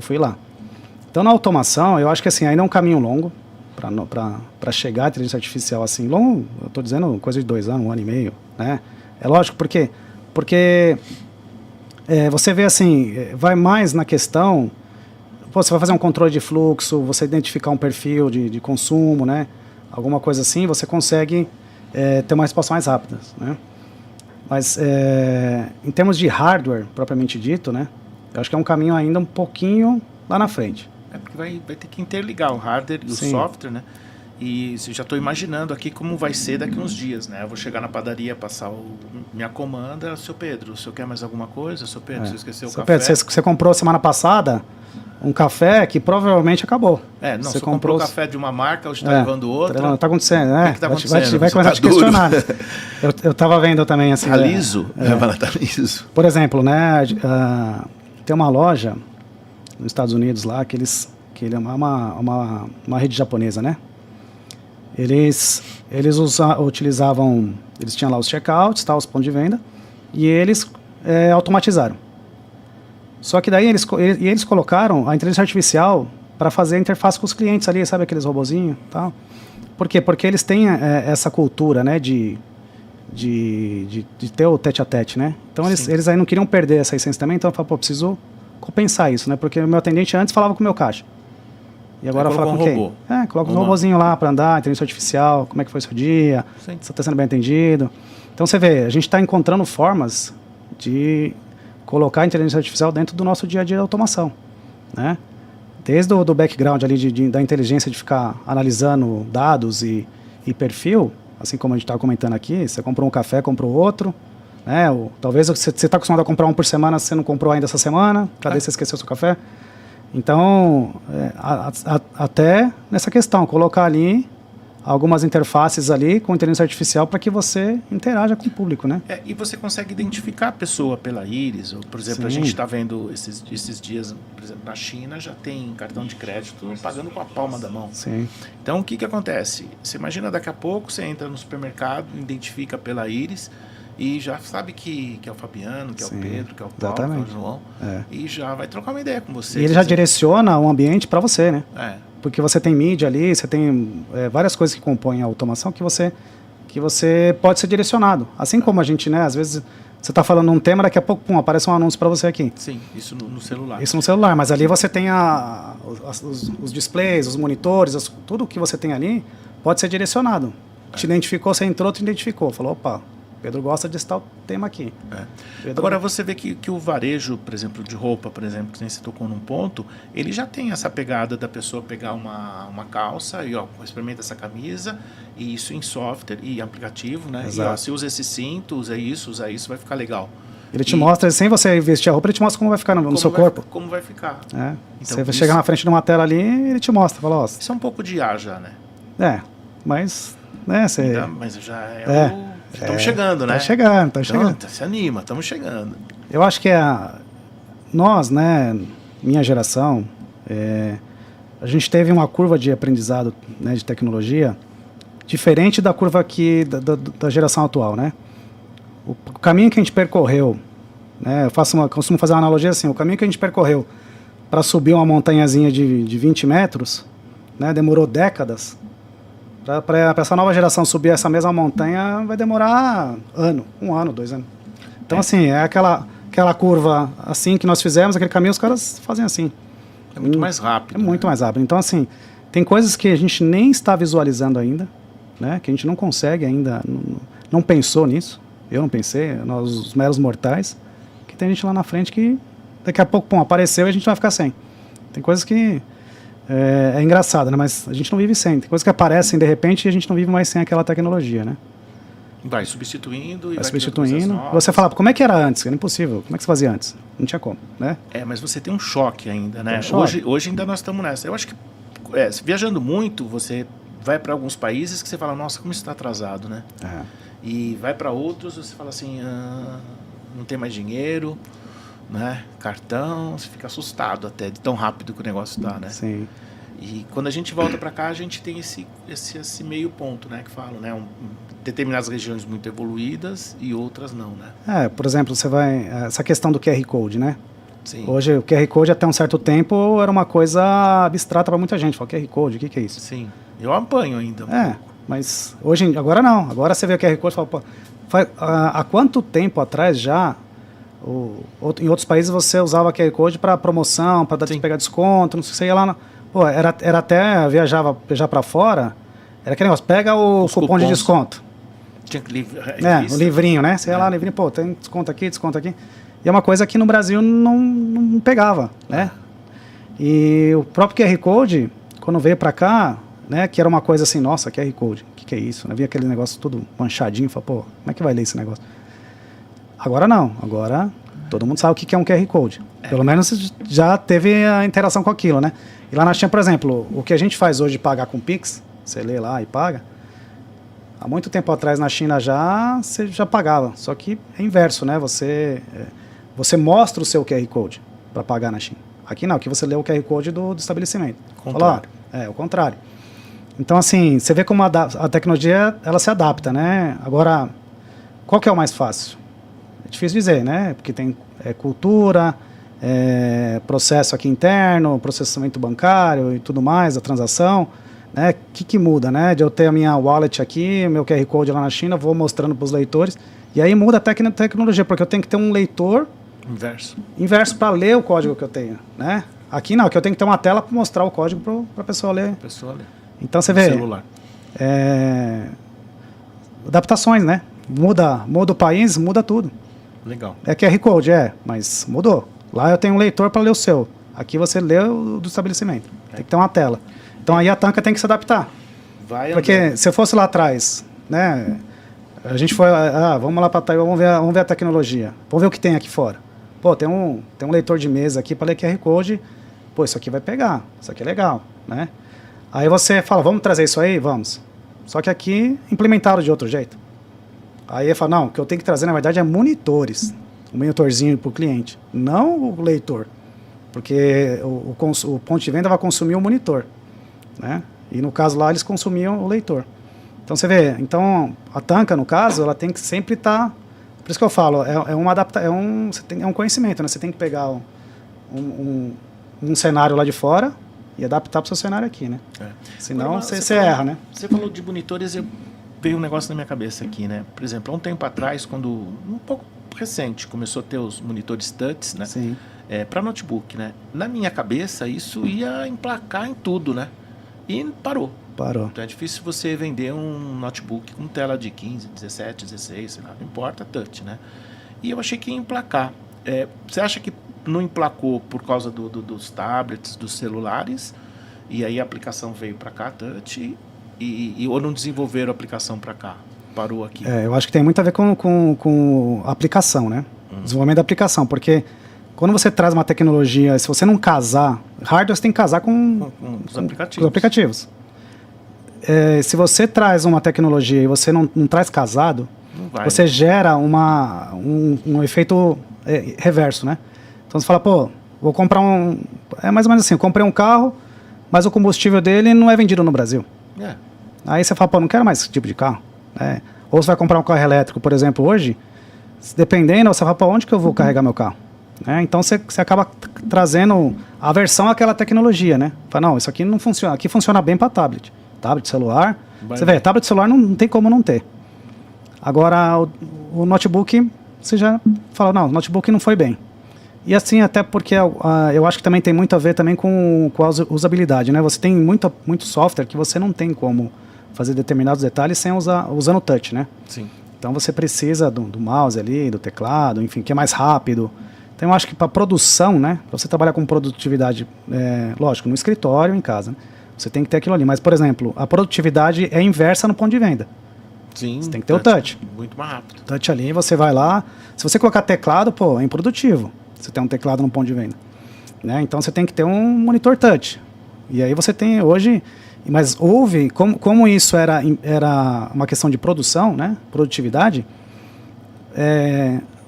Fui lá. Então, na automação, eu acho que assim, ainda é um caminho longo para chegar à inteligência artificial assim. Longo, eu estou dizendo coisa de 2 anos, 1 ano e meio, né? É lógico, por quê? Porque você vê assim, vai mais na questão, você vai fazer um controle de fluxo, você identificar um perfil de consumo, né? Alguma coisa assim, você consegue ter uma resposta mais rápida, né? Mas em termos de hardware, propriamente dito, né? Eu acho que é um caminho ainda um pouquinho lá na frente. Porque vai ter que interligar o hardware e o Sim. software, né? E já estou imaginando aqui como vai ser daqui uns dias, né? Eu vou chegar na padaria, passar minha comanda. Seu Pedro, o senhor quer mais alguma coisa? Seu Pedro, você esqueceu o Seu café? Pedro, você comprou semana passada um café que provavelmente acabou. Não, você comprou café de uma marca, hoje está levando outra. Tá acontecendo, né? O que tá acontecendo? Vai começar a te questionar. Eu estava vendo também assim. Tá liso? Tá liso. Por exemplo, né? Tem uma loja nos Estados Unidos lá que ele é uma rede japonesa, né? Eles utilizavam, eles tinham lá os checkouts, os pontos de venda, e eles automatizaram. Só que daí eles colocaram a inteligência artificial para fazer a interface com os clientes ali, sabe aqueles robozinhos e tal. Por quê? Porque eles têm essa cultura, né, de ter o tete-a-tete, né? Então eles aí não queriam perder essa essência também, então eu falei, pô, preciso compensar isso, né? Porque o meu atendente antes falava com o meu caixa. E agora fala com quem? Robô. Coloca um robozinho lá para andar, inteligência artificial, como é que foi o seu dia, se você está sendo bem atendido. Então você vê, a gente está encontrando formas de colocar a inteligência artificial dentro do nosso dia a dia de automação, né? Desde do background ali da inteligência de ficar analisando dados e perfil, assim como a gente estava comentando aqui, você comprou um café, comprou outro, né? Talvez você está acostumado a comprar um por semana, você não comprou ainda essa semana, cadê você esqueceu o seu café? Então, até nessa questão, colocar ali algumas interfaces ali com inteligência artificial para que você interaja com o público, né? E você consegue identificar a pessoa pela íris. Ou, por exemplo, a gente está vendo esses dias, por exemplo, na China já tem cartão de crédito pagando com a palma da mão. Sim. Então, o que acontece? Você imagina daqui a pouco, você entra no supermercado, identifica pela íris e já sabe que é o Fabiano, que é o Pedro, que é o Paulo, que é o João, e já vai trocar uma ideia com você. E ele já direciona o ambiente para você, né? Porque você tem mídia ali, você tem várias coisas que compõem a automação que você pode ser direcionado. Assim como a gente, né? Às vezes você está falando um tema, daqui a pouco aparece um anúncio para você aqui. Sim, isso no celular. Isso no celular, mas ali você tem os displays, os monitores, tudo que você tem ali pode ser direcionado. Te identificou, você entrou, te identificou. Falou, opa, Pedro gosta de tal tema aqui. Agora você vê que o varejo, por exemplo, de roupa, por exemplo, que nem você tocou num ponto, ele já tem essa pegada da pessoa pegar uma calça e experimenta essa camisa, e isso em software e aplicativo, né? Exato. E se usa esse cinto, usa isso, vai ficar legal. Ele te mostra, sem você vestir a roupa, ele te mostra como vai ficar no seu corpo. Como vai ficar. Então, você vai chegar na frente de uma tela ali, ele te mostra, fala, isso é um pouco de IA já, né? Mas, né, você... Mas já estamos chegando, né? Tá chegando. Então, se anima, estamos chegando. Eu acho que nós, né, minha geração, a gente teve uma curva de aprendizado, né, de tecnologia diferente da curva da geração atual, né? O caminho que a gente percorreu, né, costumo fazer uma analogia assim, o caminho que a gente percorreu para subir uma montanhazinha de 20 metros, né, demorou décadas. Para essa nova geração subir essa mesma montanha vai demorar um ano, 2 anos. Então, assim, é aquela curva assim que nós fizemos, aquele caminho, os caras fazem assim. É muito mais rápido. É muito mais rápido. Então, assim, tem coisas que a gente nem está visualizando ainda, né? Que a gente não consegue ainda, não pensou nisso. Eu não pensei, nós, os meros mortais, que tem gente lá na frente que daqui a pouco, apareceu e a gente vai ficar sem. Tem coisas que... É engraçado, né? Mas a gente não vive sem. Tem coisas que aparecem de repente e a gente não vive mais sem aquela tecnologia, né? Vai substituindo. Vai substituindo. Você fala, como é que era antes? Era impossível. Como é que você fazia antes? Não tinha como, né? Mas você tem um choque ainda, né? Choque. Hoje ainda nós estamos nessa. Eu acho que, viajando muito, você vai para alguns países que você fala, nossa, como isso está atrasado, né? E vai para outros, você fala assim, não tem mais dinheiro, né? Cartão, você fica assustado até de tão rápido que o negócio está, né? Sim. E quando a gente volta para cá, a gente tem esse meio ponto, né? Que falam, né? Determinadas regiões muito evoluídas e outras não, né? Por exemplo, você vai... Essa questão do QR Code, né? Sim. Hoje o QR Code até um certo tempo era uma coisa abstrata para muita gente. Fala, QR Code, o que é isso? Sim. Eu apanho ainda. Mas agora não. Agora você vê o QR Code e fala, pô, há quanto tempo atrás já... em outros países você usava QR Code para promoção, para pegar desconto, não sei se você ia lá... Era até viajar para fora, era aquele negócio, pega o cupom de desconto. Tinha que o livrinho, né? Você ia lá, o livrinho, tem desconto aqui. E é uma coisa que no Brasil não pegava, né? E o próprio QR Code, quando veio para cá, né, que era uma coisa assim, nossa, QR Code, o que é isso? Né? Via aquele negócio todo manchadinho, falei, pô, como é que vai ler esse negócio? Agora não, agora todo mundo sabe o que é um QR Code. Pelo menos já teve a interação com aquilo, né? E lá na China, por exemplo, o que a gente faz hoje de pagar com Pix, você lê lá e paga, há muito tempo atrás na China você já pagava, só que é inverso, né? Você mostra o seu QR Code para pagar na China. Aqui não, aqui você lê o QR Code do estabelecimento. Contrário. Fala, o contrário. Então, assim, você vê como a tecnologia, ela se adapta, né? Agora, qual que é o mais fácil? É difícil dizer, né? Porque tem cultura, processo aqui interno, processamento bancário e tudo mais, a transação, né? O que muda, né? De eu ter a minha wallet aqui, meu QR Code lá na China, vou mostrando para os leitores, e aí muda a tecnologia, porque eu tenho que ter um leitor inverso para ler o código que eu tenho, né? Aqui não, aqui eu tenho que ter uma tela para mostrar o código para a pessoa ler. Então você vê, celular. Adaptações, né? Muda o país, muda tudo. Legal. É QR Code, mas mudou. Lá eu tenho um leitor para ler o seu. Aqui você lê o do estabelecimento. Tem que ter uma tela. Então aí a Tanca tem que se adaptar. Porque se eu fosse lá atrás, né? A gente foi, vamos lá para Taiwan, vamos ver a tecnologia. Vamos ver o que tem aqui fora. Pô, tem um leitor de mesa aqui para ler QR Code. Pô, isso aqui vai pegar. Isso aqui é legal, né? Aí você fala, vamos trazer isso aí? Vamos. Só que aqui implementaram de outro jeito. Aí ele fala, não, o que eu tenho que trazer, na verdade, é monitores. Um monitorzinho para o cliente, não o leitor. Porque o ponto de venda vai consumir o monitor, né? E no caso lá, eles consumiam o leitor. Então você vê, a Tanca, no caso, ela tem que sempre estar... Por isso que eu falo, é um conhecimento, né? Você tem que pegar um cenário lá de fora e adaptar para o seu cenário aqui, né? Senão você erra, né? Você falou de monitores, veio um negócio na minha cabeça aqui, né? Por exemplo, há um tempo atrás, um pouco recente, começou a ter os monitores touch, né? Sim. Para notebook, né? Na minha cabeça, isso ia emplacar em tudo, né? E parou. Então é difícil você vender um notebook com tela de 15, 17, 16, sei lá, não importa, touch, né? E eu achei que ia emplacar. Você acha que não emplacou por causa dos tablets, dos celulares, e aí a aplicação veio para cá, touch, ou não desenvolveram a aplicação para cá? Parou aqui. Eu acho que tem muito a ver com a aplicação, né? Desenvolvimento da aplicação, porque quando você traz uma tecnologia, se você não casar, hardware você tem que casar com os aplicativos. Se você traz uma tecnologia e você não traz casado, você gera um efeito reverso, né? Então você fala, pô, vou comprar é mais ou menos assim, eu comprei um carro, mas o combustível dele não é vendido no Brasil. Aí você fala, pô, não quero mais esse tipo de carro. Ou você vai comprar um carro elétrico, por exemplo, hoje, dependendo, você fala, pô, onde que eu vou carregar meu carro? Então você acaba trazendo a versão àquela tecnologia, né? Fala, não, isso aqui não funciona, aqui funciona bem para tablet. Tablet, celular, você vê, tablet, celular não tem como não ter. Agora, o notebook, você já fala, não, o notebook não foi bem. E assim, até porque eu acho que também tem muito a ver também com a usabilidade, né? Você tem muito software que você não tem como fazer determinados detalhes sem usando o touch, né? Sim. Então você precisa do mouse ali, do teclado, enfim, que é mais rápido. Então eu acho que para produção, né? Para você trabalhar com produtividade, lógico, no escritório, em casa, né? Você tem que ter aquilo ali. Mas, por exemplo, a produtividade é inversa no ponto de venda. Sim. Você tem que ter o touch. Muito mais rápido. Touch ali, você vai lá. Se você colocar teclado, pô, é improdutivo. Você tem um teclado no ponto de venda, né? Então você tem que ter um monitor touch. E aí você tem hoje... Mas houve, como isso era uma questão de produção, né? Produtividade,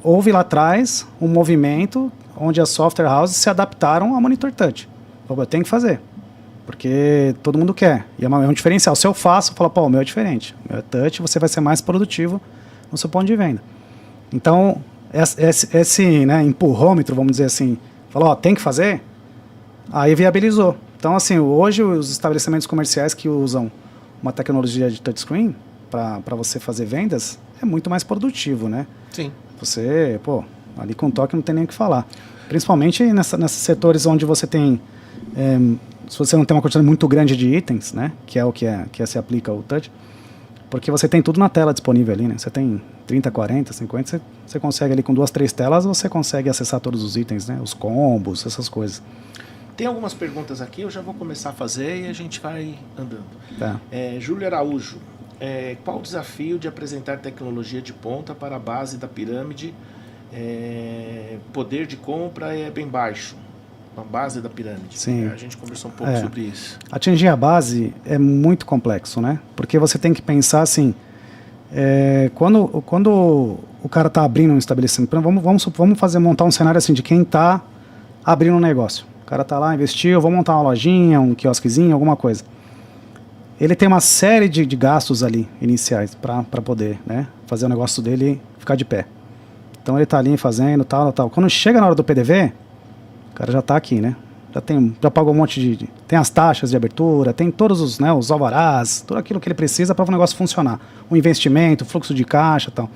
houve lá atrás um movimento onde as software houses se adaptaram ao monitor touch. Eu tenho que fazer, porque todo mundo quer. E é um diferencial. Se eu faço, eu falo, pô, o meu é diferente. O meu é touch, você vai ser mais produtivo no seu ponto de venda. Então, esse né, empurrômetro, vamos dizer assim, falou, ó, tem que fazer, aí viabilizou. Então, assim, hoje os estabelecimentos comerciais que usam uma tecnologia de touchscreen para você fazer vendas é muito mais produtivo, né? Sim. Você, pô, ali com toque não tem nem o que falar. Principalmente nesses setores onde você tem... se você não tem uma quantidade muito grande de itens, né? Que é o que se aplica o touch, porque você tem tudo na tela disponível ali, né? Você tem 30, 40, 50, você consegue ali com 2, 3 telas, você consegue acessar todos os itens, né? Os combos, essas coisas. Tem algumas perguntas aqui, eu já vou começar a fazer e a gente vai andando. Tá. Júlio Araújo, qual o desafio de apresentar tecnologia de ponta para a base da pirâmide? Poder de compra é bem baixo, a base da pirâmide. Sim. A gente conversou um pouco sobre isso. Atingir a base é muito complexo, né? Porque você tem que pensar assim, quando o cara está abrindo um estabelecimento, vamos montar um cenário assim de quem está abrindo um negócio. O cara está lá, investiu, vou montar uma lojinha, um quiosquezinho, alguma coisa. Ele tem uma série de gastos ali, iniciais, para poder, né, fazer o negócio dele ficar de pé. Então ele está ali fazendo, tal. Quando chega na hora do PDV, o cara já está aqui, né? Já pagou um monte tem as taxas de abertura, tem todos os, né, os alvarás, tudo aquilo que ele precisa para o negócio funcionar. O investimento, o fluxo de caixa e tal.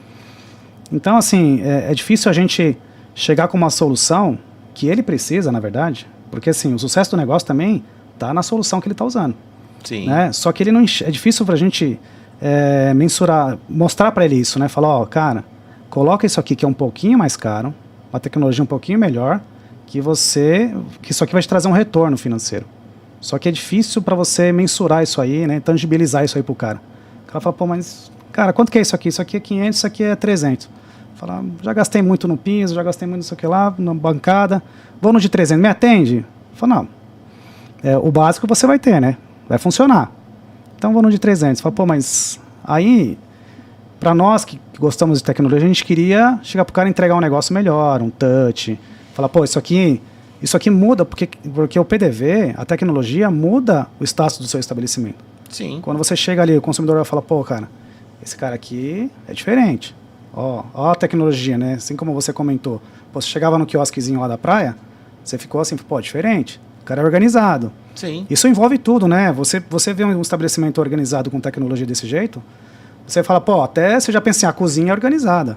Então, assim, é difícil a gente chegar com uma solução que ele precisa, na verdade, porque, assim, o sucesso do negócio também está na solução que ele está usando. Sim. Né? Só que é difícil para a gente mensurar, mostrar para ele isso, né? Falar, ó, cara, coloca isso aqui que é um pouquinho mais caro, uma tecnologia um pouquinho melhor, que isso aqui vai te trazer um retorno financeiro. Só que é difícil para você mensurar isso aí, né? Tangibilizar isso aí pro cara. O cara fala, pô, mas, cara, quanto que é isso aqui? Isso aqui é 500, isso aqui é 300. Fala, já gastei muito no piso, já gastei muito nisso aqui lá, na bancada, vou no de 300, me atende? Fala, não, o básico você vai ter, né? Vai funcionar. Então vou no de 300. Fala, pô, mas aí, para nós que gostamos de tecnologia, a gente queria chegar pro cara e entregar um negócio melhor, um touch. Falar, pô, isso aqui muda, porque o PDV, a tecnologia, muda o status do seu estabelecimento. Sim. Quando você chega ali, o consumidor vai falar, pô, cara, esse cara aqui é diferente. Ó a tecnologia, né? Assim como você comentou. Pô, você chegava no quiosquezinho lá da praia, você ficou assim, pô, diferente. O cara é organizado. Sim. Isso envolve tudo, né? Você vê um estabelecimento organizado com tecnologia desse jeito, você fala, pô, até você já pensa assim, a cozinha é organizada.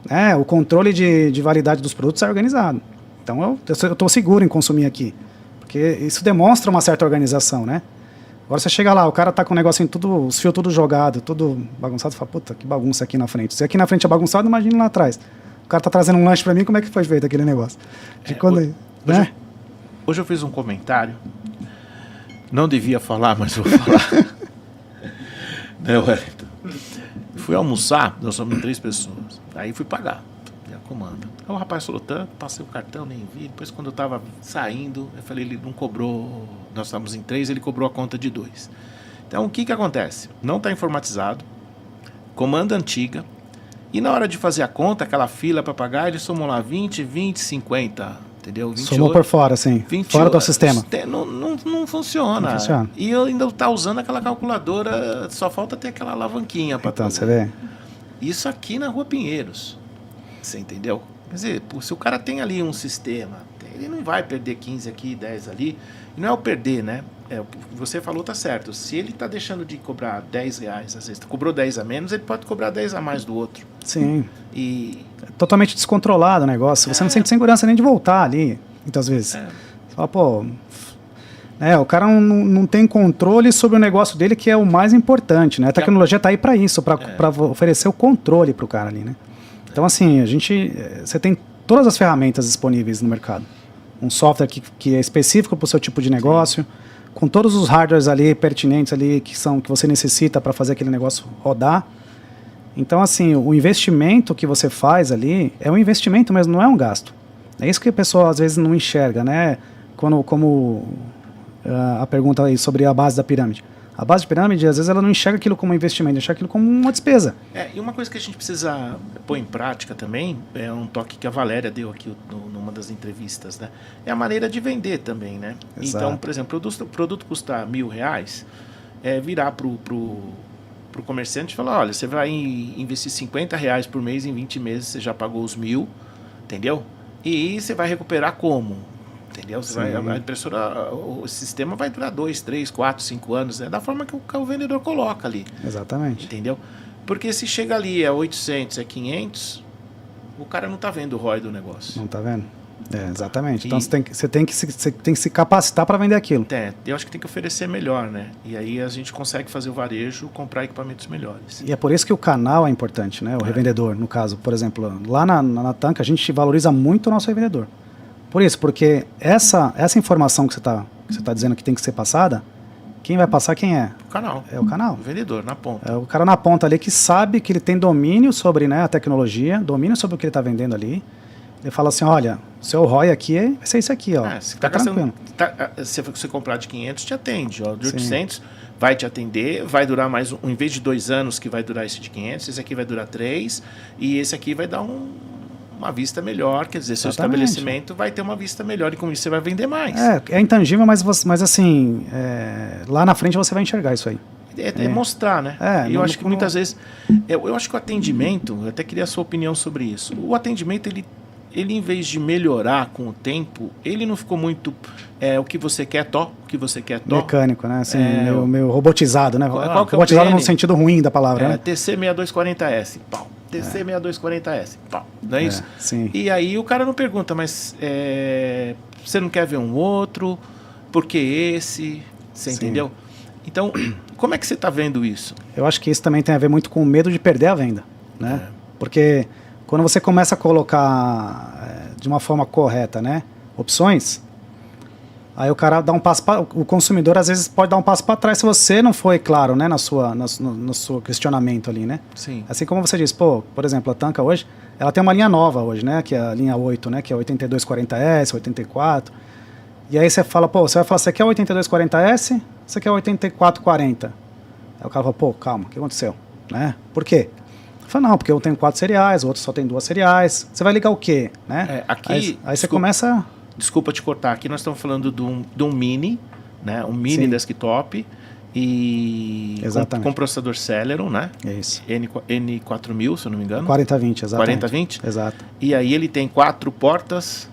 Né? O controle de validade dos produtos é organizado. Então eu estou seguro em consumir aqui. Porque isso demonstra uma certa organização, né? Agora você chega lá, o cara tá com o negocinho tudo, os fios tudo jogado, tudo bagunçado, fala, puta, que bagunça aqui na frente. Se aqui na frente é bagunçado, imagina lá atrás. O cara tá trazendo um lanche para mim, como é que foi feito aquele negócio? Hoje eu fiz um comentário, não devia falar, mas vou falar. Né, Wellington? Fui almoçar, nós somos 3 pessoas. Aí fui pagar, a comanda. Aí o rapaz falou tanto, passei o cartão, nem vi. Depois quando eu estava saindo, eu falei, ele não cobrou, nós estávamos em 3, ele cobrou a conta de 2. Então o que acontece? Não está informatizado, comanda antiga, e na hora de fazer a conta, aquela fila para pagar, eles somam lá 20, 50, entendeu? 28, somou por fora, sim, 28, fora do sistema. Não funciona. Não funciona. E eu ainda tá usando aquela calculadora, só falta ter aquela alavanquinha para então, você vê. Isso aqui na Rua Pinheiros, você entendeu? Quer dizer, se o cara tem ali um sistema, ele não vai perder 15 aqui, 10 ali, e não é o perder, né? O que você falou tá certo, se ele tá deixando de cobrar 10 reais, às vezes cobrou 10 a menos, ele pode cobrar 10 a mais do outro. Sim. E é totalmente descontrolado o negócio, você não sente segurança nem de voltar ali, muitas vezes. Você fala, pô, o cara não tem controle sobre o negócio dele, que é o mais importante, né? A tecnologia tá aí para isso, para oferecer o controle pro cara ali, né? Então, assim, você tem todas as ferramentas disponíveis no mercado. Um software que é específico para o seu tipo de negócio, sim, com todos os hardwares ali pertinentes ali que você necessita para fazer aquele negócio rodar. Então, assim, o investimento que você faz ali é um investimento mesmo, não é um gasto. É isso que a pessoa às vezes não enxerga, né? Como a pergunta aí sobre a base da pirâmide. A base de pirâmide, às vezes, ela não enxerga aquilo como investimento, enxerga aquilo como uma despesa. E uma coisa que a gente precisa pôr em prática também, é um toque que a Valéria deu aqui numa das entrevistas, né? É a maneira de vender também, né? Exato. Então, por exemplo, o produto custa R$1.000, virar pro comerciante e falar, olha, você vai investir R$50 por mês, em 20 meses você já pagou os 1.000, entendeu? E você vai recuperar como? Entendeu? A impressora, o sistema vai durar 2, 3, 4, 5 anos, da forma que o vendedor coloca ali. Exatamente. Entendeu? Porque se chega ali, é 800, é 500, o cara não está vendo o ROI do negócio. Não está vendo? Exatamente. Então você tem que se capacitar para vender aquilo. Eu acho que tem que oferecer melhor, né? E aí a gente consegue fazer o varejo, comprar equipamentos melhores. E é por isso que o canal é importante, né? O revendedor, no caso. Por exemplo, lá na Tanca, a gente valoriza muito o nosso revendedor. Por isso, porque essa informação que você tá dizendo que tem que ser passada, quem vai passar quem é? O canal. É o canal. O vendedor, na ponta. É o cara na ponta ali que sabe que ele tem domínio sobre, né, a tecnologia, domínio sobre o que ele está vendendo ali. Ele fala assim, olha, o seu ROI aqui vai ser isso aqui, ó. Se tá tranquilo. Se você comprar de 500, te atende. Ó, de Sim. 800 vai te atender, vai durar mais, em vez de 2 anos que vai durar esse de 500, esse aqui vai durar 3, e esse aqui vai dar uma vista melhor, quer dizer, seu Exatamente. estabelecimento vai ter uma vista melhor e com isso você vai vender mais. É intangível, mas assim, lá na frente você vai enxergar isso aí. É mostrar, né? E eu acho que muitas vezes, eu acho que o atendimento, eu até queria a sua opinião sobre isso, o atendimento, ele em vez de melhorar com o tempo, ele não ficou muito o que você quer, o que você quer, mecânico, né? Assim, meio robotizado, né? Qual que é robotizado no sentido ruim da palavra, né? TC6240S, pau. TC6240S, pau. Não é isso? Sim. E aí o cara não pergunta, mas você não quer ver um outro? Por que esse? Você entendeu? Então, como é que você está vendo isso? Eu acho que isso também tem a ver muito com o medo de perder a venda, né? Porque quando você começa a colocar de uma forma correta, né, opções, aí o cara dá um passo o consumidor às vezes pode dar um passo para trás se você não foi claro, né, no seu questionamento ali, né? Sim. Assim como você disse, por exemplo, a Tanca hoje, ela tem uma linha nova hoje, né, que é a linha 8, né, que é 8240S, 84. E aí você vai falar, você quer 8240S? Você quer 8440? Aí o cara fala, calma, o que aconteceu? Né? Por quê? Fala, não, porque eu tenho 4 seriais, o outro só tem 2 seriais. Você vai ligar o quê? Né? Aqui, aí você começa... Desculpa te cortar, aqui nós estamos falando de um mini, né? Um mini desktop e com processador Celeron, né? Isso. N4000, se eu não me engano. 4020, exatamente. 4020? Exato. E aí ele tem 4 portas...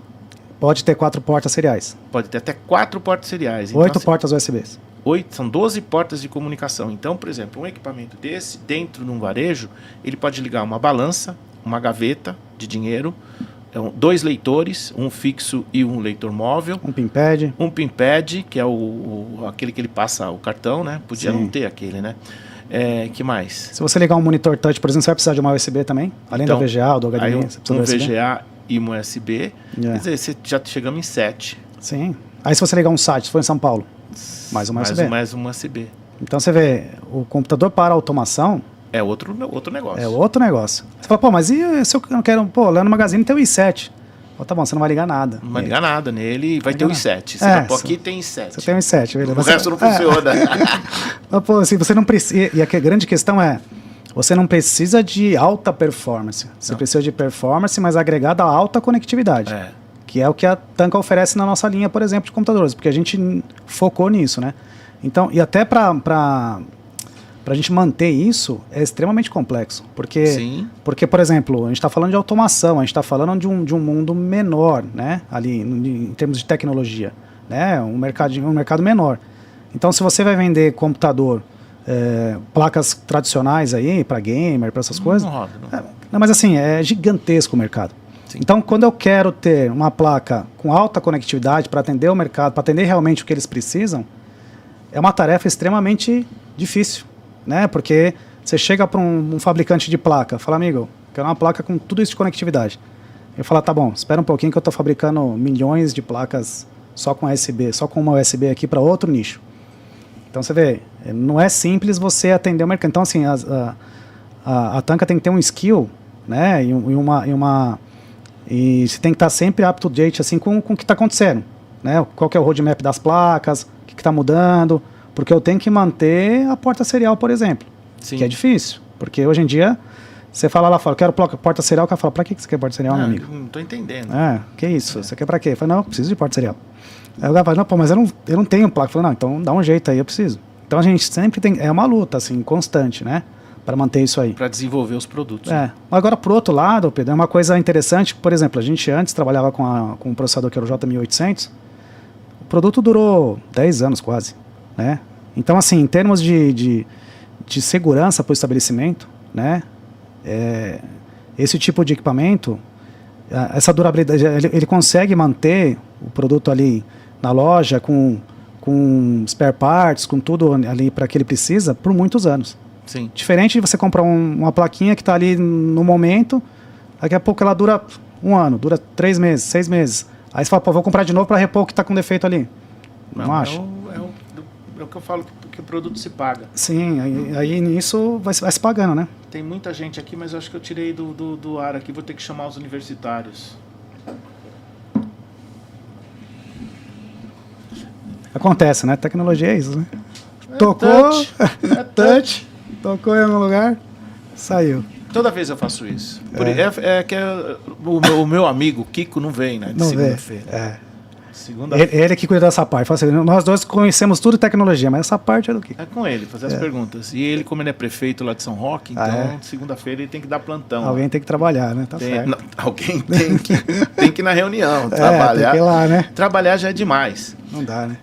Pode ter 4 portas seriais. Pode ter até 4 portas seriais. 8 portas USBs. 8, são 12 portas de comunicação. Então, por exemplo, um equipamento desse, dentro de um varejo, ele pode ligar uma balança, uma gaveta de dinheiro, 2 leitores, um fixo e um leitor móvel. Um pinpad. Um pinpad, que é aquele que ele passa o cartão, né? Podia não ter aquele, né? Que mais? Se você ligar um monitor touch, por exemplo, você vai precisar de uma USB também? Além do VGA ou do HDMI? Aí um VGA e um USB. Quer dizer, já chegamos em 7. Sim. Aí se você ligar um site, se for em São Paulo, mais uma USB. Mais um USB. Então você vê, o computador para automação... É outro negócio. É outro negócio. Você fala, mas e se eu não quero... lá no Magazine tem o i7. Tá bom, você não vai ligar nada. Não vai ligar nada nele, vai ter o i7. Você vai pôr aqui tem i7. Você tem o i7, beleza. O resto não funciona. Mas, assim, você não precisa... E a grande questão é, você não precisa de alta performance. Você precisa de performance, mas agregada a alta conectividade. Que é o que a Tanca oferece na nossa linha, por exemplo, de computadores, porque a gente focou nisso, né? Então, e até para a gente manter isso é extremamente complexo, porque, por exemplo, a gente está falando de automação, a gente está falando de um mundo menor, né? Ali, em termos de tecnologia, né? Um mercado menor. Então, se você vai vender computador, placas tradicionais aí, para gamer, para essas coisas... Não roda, não. Mas assim, é gigantesco o mercado. Sim. Então, quando eu quero ter uma placa com alta conectividade para atender o mercado, para atender realmente o que eles precisam, é uma tarefa extremamente difícil, né? Porque você chega para um fabricante de placa, fala, amigo, quero uma placa com tudo isso de conectividade. Ele fala, tá bom, espera um pouquinho que eu estou fabricando milhões de placas só com USB, só com uma USB aqui para outro nicho. Então você vê, não é simples você atender o mercado. Então assim, a Tanca tem que ter um skill, né? E você tem que estar sempre up to date assim, com o que está acontecendo, né? Qual que é o roadmap das placas, o que está mudando, porque eu tenho que manter a porta serial, por exemplo. Sim. Que é difícil, porque hoje em dia você fala lá fora, quero porta serial, o cara fala, pra que você quer porta serial, meu amigo? Não estou entendendo. Que isso, você quer pra quê? Eu falo, não, eu preciso de porta serial. Aí o cara fala, não, mas eu não tenho placa. Eu falo, não, então dá um jeito aí, eu preciso. Então a gente sempre tem, é uma luta assim, constante, né? Para manter isso aí. Para desenvolver os produtos. Agora, por outro lado, Pedro, é uma coisa interessante, por exemplo, a gente antes trabalhava com um processador que era o J1800, o produto durou 10 anos quase, né? Então, assim, em termos de segurança para o estabelecimento, né? Esse tipo de equipamento, essa durabilidade, ele consegue manter o produto ali na loja com spare parts, com tudo ali para que ele precisa, por muitos anos. Sim. Diferente de você comprar uma plaquinha que está ali no momento, daqui a pouco ela dura 1 ano, dura 3 meses, 6 meses. Aí você fala, pô, vou comprar de novo para repor o que está com defeito ali. Não acho. É o que eu falo, que o produto se paga. Sim, aí nisso vai se pagando, né? Tem muita gente aqui, mas eu acho que eu tirei do ar aqui, vou ter que chamar os universitários. Acontece, né? Tecnologia é isso, né? Tocou, touch, tocou em algum lugar, saiu. Toda vez eu faço isso. O meu amigo Kiko não vem, né? De segunda-feira. Ele que cuida dessa parte. Fala assim, nós dois conhecemos tudo de tecnologia, mas essa parte é do Kiko. É com ele, fazer as perguntas. E ele, como ele é prefeito lá de São Roque, então segunda-feira ele tem que dar plantão. Alguém tem que trabalhar, né? Tá certo. Alguém tem que ir na reunião, trabalhar. Tem que ir lá, né? Trabalhar já é demais. Não dá, né?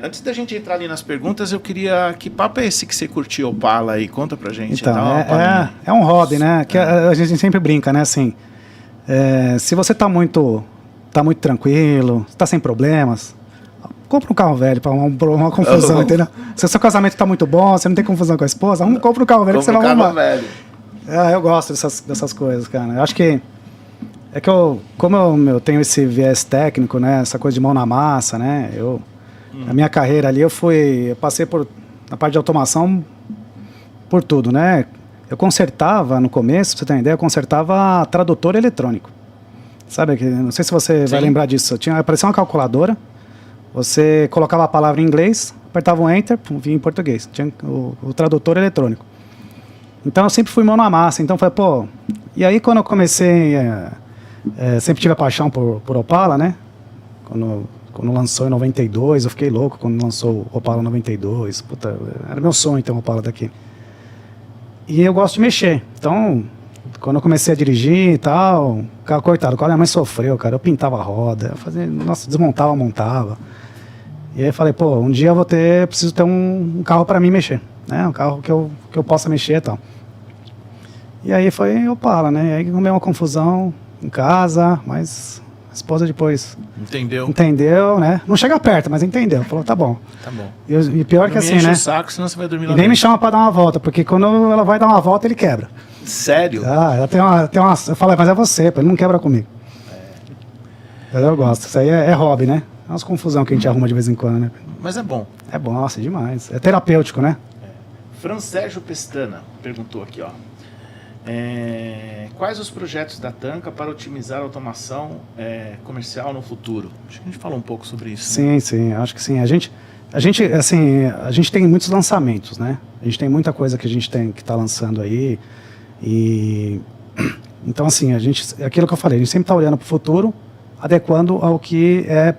Antes da gente entrar ali nas perguntas, eu queria... Que papo é esse que você curtiu, Opala, aí? Conta pra gente. Então, é um hobby, né? Que a gente sempre brinca, né? Assim, se você tá muito tranquilo, tá sem problemas, compra um carro velho para uma confusão, entendeu? Se o seu casamento tá muito bom, você não tem confusão com a esposa, compra um carro velho que você vai arrumar. Eu gosto dessas coisas, cara. Eu acho que como eu tenho esse viés técnico, né, essa coisa de mão na massa, né, na minha carreira ali eu passei na parte de automação por tudo, né. Eu consertava no começo, pra você ter uma ideia, eu consertava tradutor eletrônico. Sabe, não sei se você vai lembrar disso. Aparecia uma calculadora, você colocava a palavra em inglês, apertava um enter, vinha em português. Tinha o tradutor eletrônico. Então eu sempre fui mão na massa. Então foi, pô. E aí quando eu comecei, sempre tive a paixão por Opala, né? Quando lançou em 92, eu fiquei louco quando lançou o Opala 92. Puta, era meu sonho ter um Opala daqui. E eu gosto de mexer. Então, quando eu comecei a dirigir e tal, coitado, quando a minha mãe sofreu, cara, eu pintava a roda, eu fazia, desmontava, montava. E aí eu falei, pô, um dia eu preciso ter um carro para mim mexer, né? Um carro que eu possa mexer e tal. E aí foi Opala, né? E aí arrumei uma confusão em casa, mas a esposa depois entendeu, né? Não chega perto, mas entendeu. Falou, tá bom. Tá bom. E pior que assim, né? O saco, senão você vai dormir lá e nem me chama para dar uma volta, porque quando ela vai dar uma volta, ele quebra. Sério? Ela tem uma. Eu falo, mas é você, pô, ele não quebra comigo. Eu gosto. Isso aí é hobby, né? É umas confusão que a gente arruma de vez em quando, né? Mas é bom. É bom, nossa, demais. É terapêutico, né? Fran Sérgio Pestana perguntou aqui, ó. Quais os projetos da Tanca para otimizar a automação comercial no futuro? Acho que a gente falou um pouco sobre isso. Sim, né? Sim, acho que sim. A gente tem muitos lançamentos, né? A gente tem muita coisa que a gente tem que está lançando aí. Então, assim, aquilo que eu falei, a gente sempre está olhando para o futuro, adequando ao que é